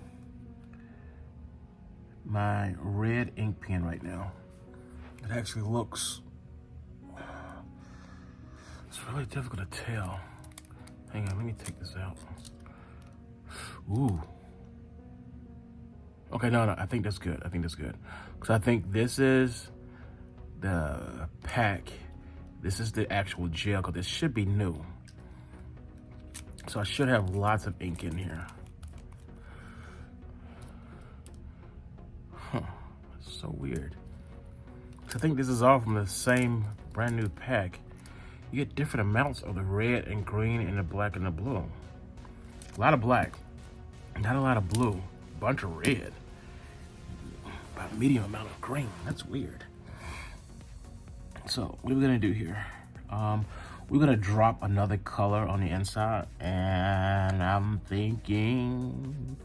my red ink pen right now. It actually looks, it's really difficult to tell. Hang on, let me take this out. Ooh. Okay, no, I think that's good. I think that's good. Because I think this is the pack. This is the actual gel, because this should be new. So I should have lots of ink in here. Huh, that's so weird. I think this is all from the same brand new pack. You get different amounts of the red and green and the black and the blue. A lot of black, not a lot of blue, bunch of red, about a medium amount of green. That's weird. So what are we gonna do here? We're gonna drop another color on the inside, and I'm thinking,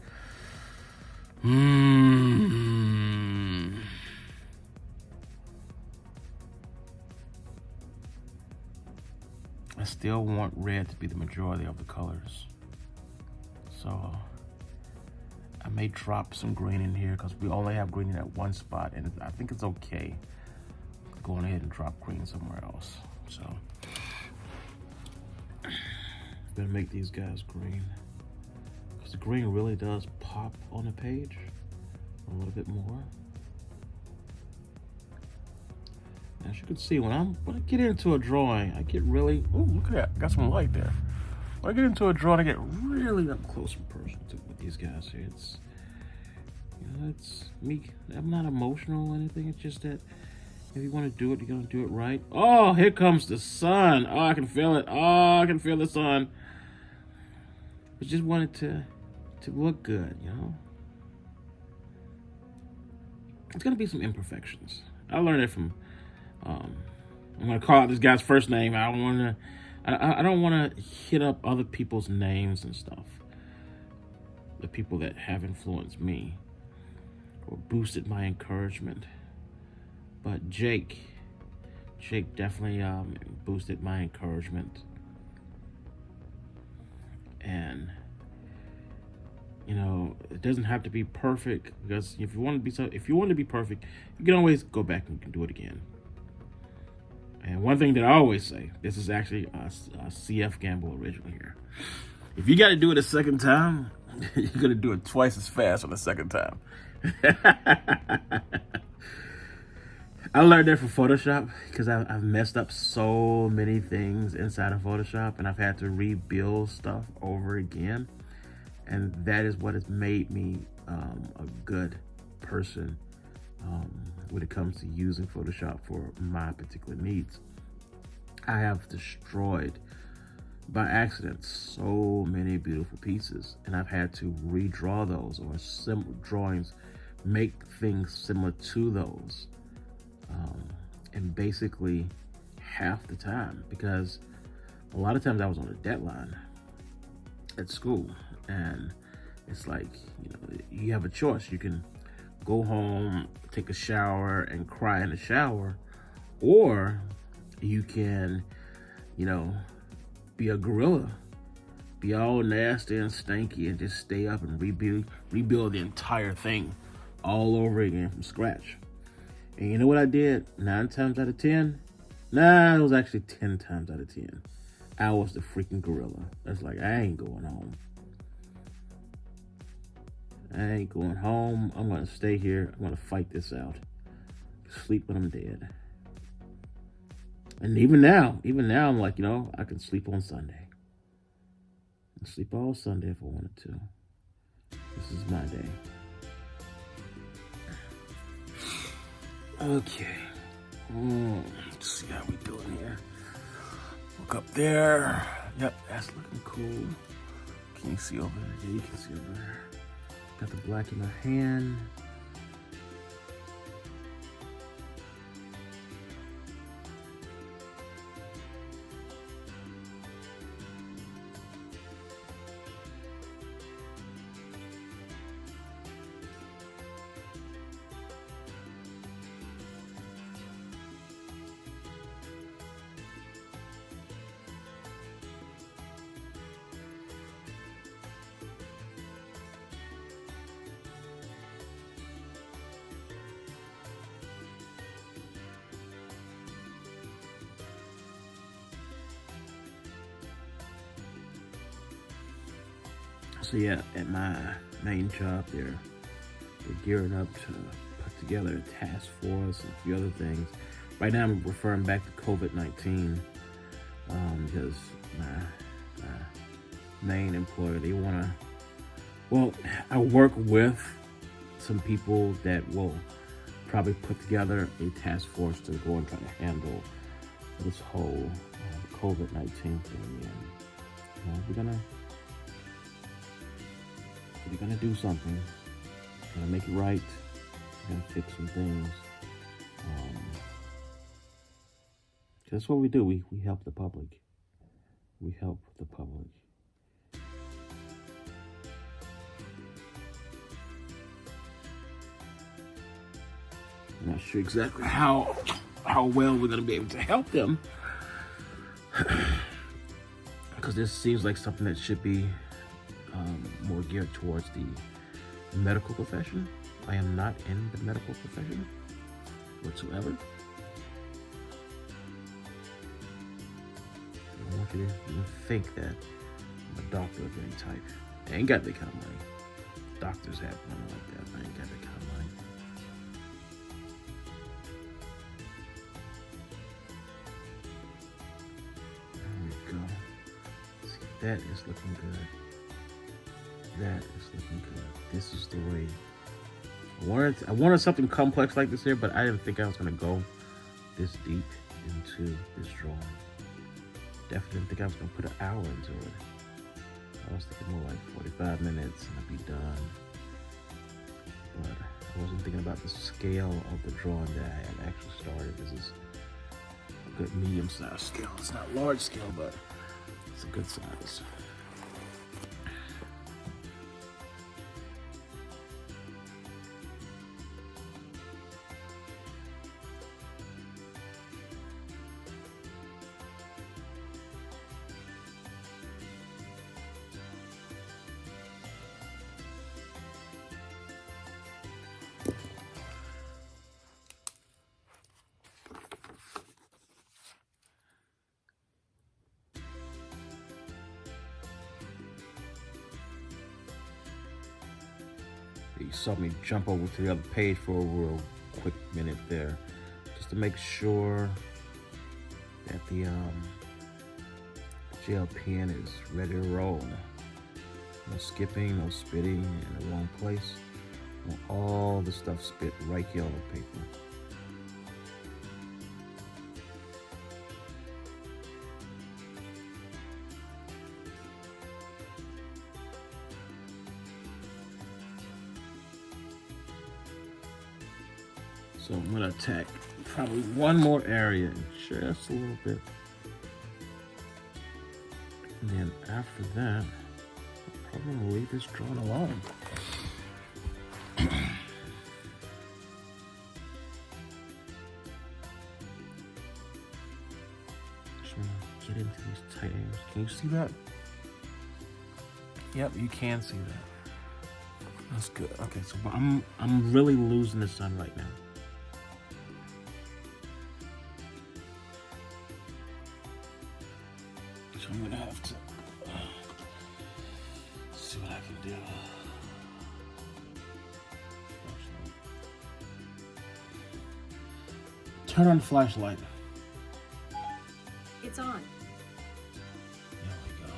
I still want red to be the majority of the colors. So I may drop some green in here because we only have green in that one spot, and I think it's okay going ahead and drop green somewhere else. So I'm gonna make these guys green because the green really does pop on the page a little bit more. As you can see, when I get into a drawing, I get really, oh, look at that, got some light there. When I get into a drawing, I get really up close and personal with these guys here. It's, you know, it's me. I'm not emotional or anything. It's just that if you want to do it, you're gonna do it right. Oh, here comes the sun. Oh, I can feel it. Oh, I can feel the sun. I just wanted to look good, you know. It's gonna be some imperfections. I learned it from. I'm gonna call out this guy's first name. I don't wanna hit up other people's names and stuff. The people that have influenced me or boosted my encouragement. But Jake definitely boosted my encouragement. And you know, it doesn't have to be perfect, because if you want to be perfect, you can always go back and you can do it again. And one thing that I always say, this is actually a CFGamble original here. If you got to do it a second time, you're going to do it twice as fast on the second time. I learned that from Photoshop because I've messed up so many things inside of Photoshop, and I've had to rebuild stuff over again. And that is what has made me a good person when it comes to using Photoshop for my particular needs. I have destroyed by accident so many beautiful pieces, and I've had to redraw those or drawings, make things similar to those, and basically half the time, because a lot of times I was on a deadline at school, and it's like, you know, you have a choice. You can go home, take a shower, and cry in the shower, or you can, you know, be a gorilla, be all nasty and stanky, and just stay up and rebuild the entire thing all over again from scratch. And you know what I did 9 times out of 10? Nah, it was actually 10 times out of 10. I was the freaking gorilla. That's like, I ain't going home. I ain't going home. I'm gonna stay here. I'm gonna fight this out. Sleep when I'm dead. And even now, I'm like, you know, I can sleep on Sunday. I can sleep all Sunday if I wanted to. This is my day. Okay. Let's see how we doing here. Look up there. Yep, that's looking cool. Can you see over there? Yeah, you can see over there. Got the black in my hand. So yeah, at my main job, they're gearing up to put together a task force and a few other things. Right now, I'm referring back to COVID-19 because my main employer, they want to. Well, I work with some people that will probably put together a task force to go and try to handle this whole COVID-19 thing. And we're gonna do something. We're gonna make it right. We're gonna fix some things. That's what we do. We help the public. We help the public. I'm not sure exactly how well we're gonna be able to help them, because this seems like something that should be more geared towards the medical profession. I am not in the medical profession whatsoever. I don't want you to think that I'm a doctor of any type. I ain't got that kind of money. Doctors have money like that. I ain't got that kind of money. There we go. See, that is looking good. That is looking good. This is the way. I wanted something complex like this here, but I didn't think I was going to go this deep into this drawing. Definitely didn't think I was going to put an hour into it. I was thinking more like 45 minutes and I'd be done. But I wasn't thinking about the scale of the drawing that I had actually started. This is a good medium-sized scale. It's not large scale, but it's a good size. You saw me jump over to the other page for a real quick minute there, just to make sure that the gel pen is ready to roll. No skipping, no spitting in the wrong place. I want all the stuff spit right here on the paper. So I'm gonna attack probably one more area, just a little bit. And then after that, I'm probably gonna leave this drawing alone. Just wanna get into these tight areas. Can you see that? Yep, you can see that. That's good. Okay, so I'm really losing the sun right now. So I'm gonna have to see what I can do. Turn on the flashlight. It's on. There we go.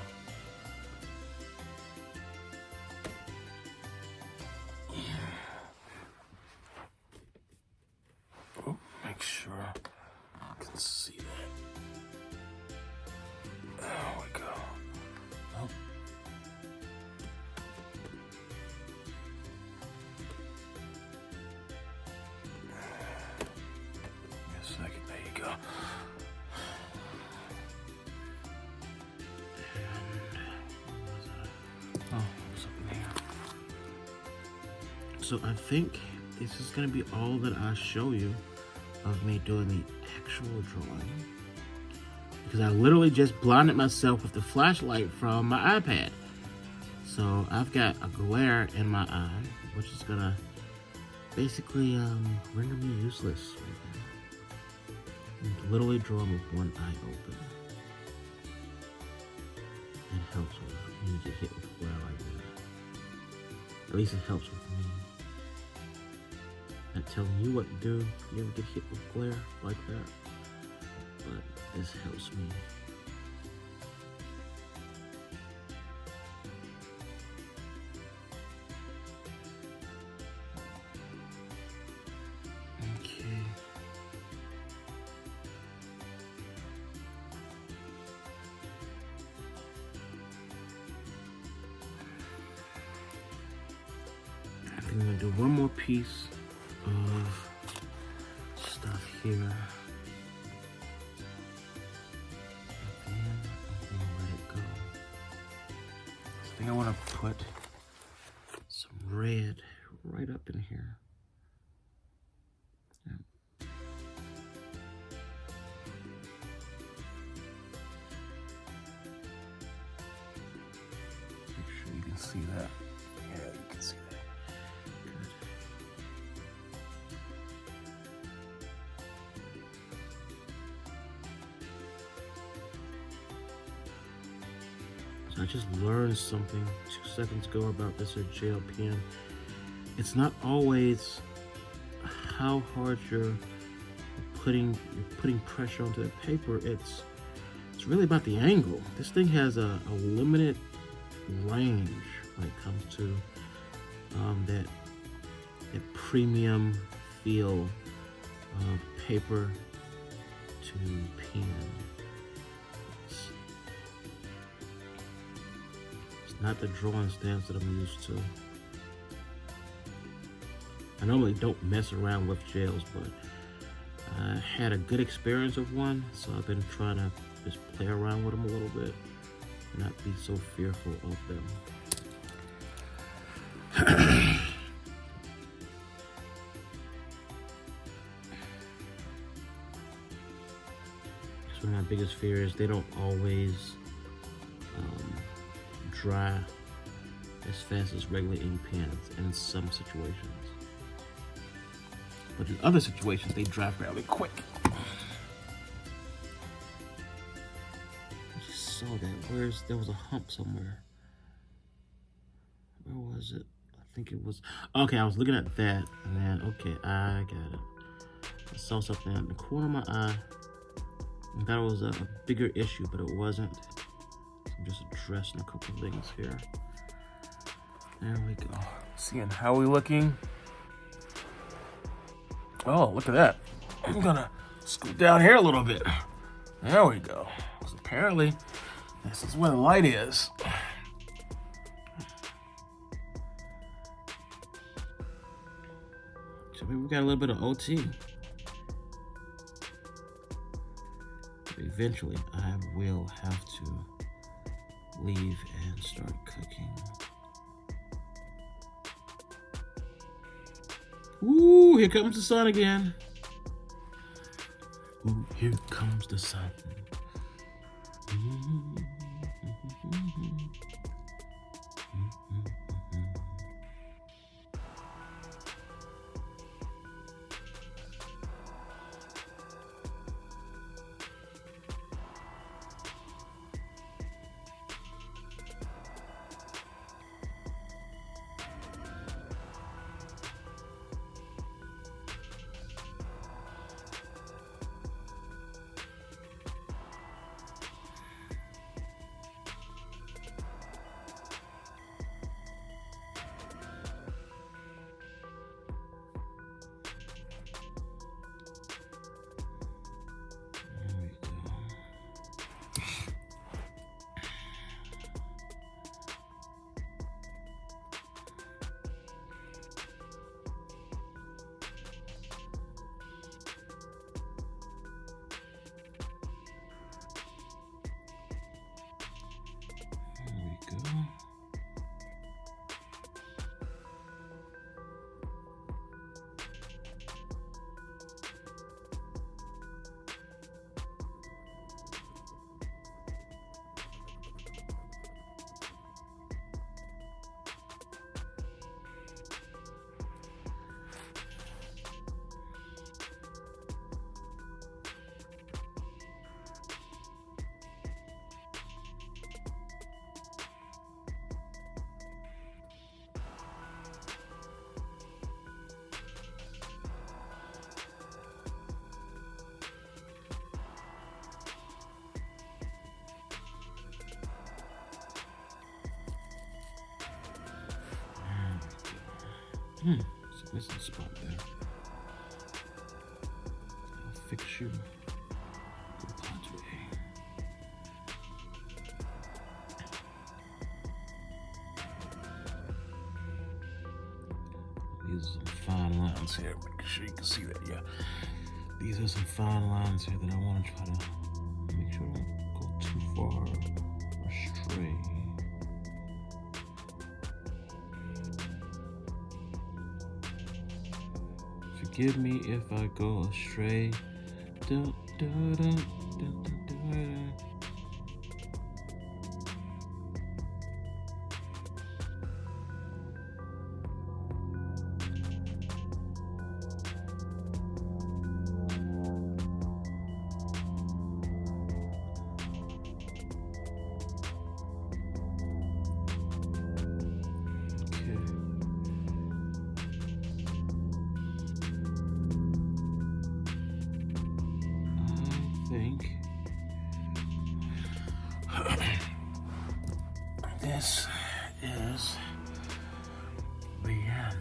Oh, make sure I can see that. There we go. Oh. Give me a second. There you go. Oh, what's up in here? So I think this is gonna be all that I show you of me doing the actual drawing, because I literally just blinded myself with the flashlight from my iPad. So I've got a glare in my eye, which is gonna basically render me useless right now. I'm literally drawing with one eye open. It helps when you get hit with a glare like that. At least it helps with me. Not telling you what to do. You ever get hit with glare like that? But this helps me. Okay. I think I'm gonna do one more piece of stuff here. And then I'm gonna let it go. I think I wanna put some red right up in here. Yeah. Make sure you can see that. Yeah, you can see that. Good. So I just learned something 2 seconds ago about this gel pen. It's not always how hard you're putting pressure onto the paper. It's really about the angle. This thing has a limited range when it comes to that premium feel of paper to pen. It's not the drawing stance that I'm used to. I normally don't mess around with gels, but I had a good experience with one, so I've been trying to just play around with them a little bit and not be so fearful of them. So my biggest fear is they don't always dry as fast as regular ink pens in some situations. But in other situations, they dry fairly quick. I just saw that. There was a hump somewhere. Where was it? I think it was, okay, I was looking at that, and then, okay, I got it. I saw something in the corner of my eye. I thought it was a bigger issue, but it wasn't. So I'm just addressing a couple of things here. There we go. Seeing how we looking. Oh, look at that. I'm gonna scoot down here a little bit. There we go. So apparently, this is where the light is. So maybe we got a little bit of OT. Eventually, I will have to leave and start cooking. Ooh, here comes the sun again. Ooh, here comes the sun. It's a missing spot there. I'll fix you. Go Padre. These are some fine lines here. Make sure you can see that. Yeah. These are some fine lines here that I want to try to make sure I don't go too far astray. Forgive me if I go astray. Dun, dun, dun, dun, dun, dun. This is the end.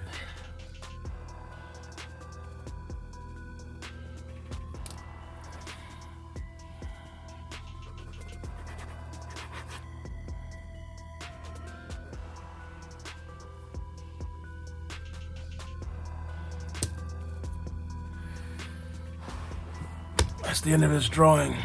That's the end of this drawing.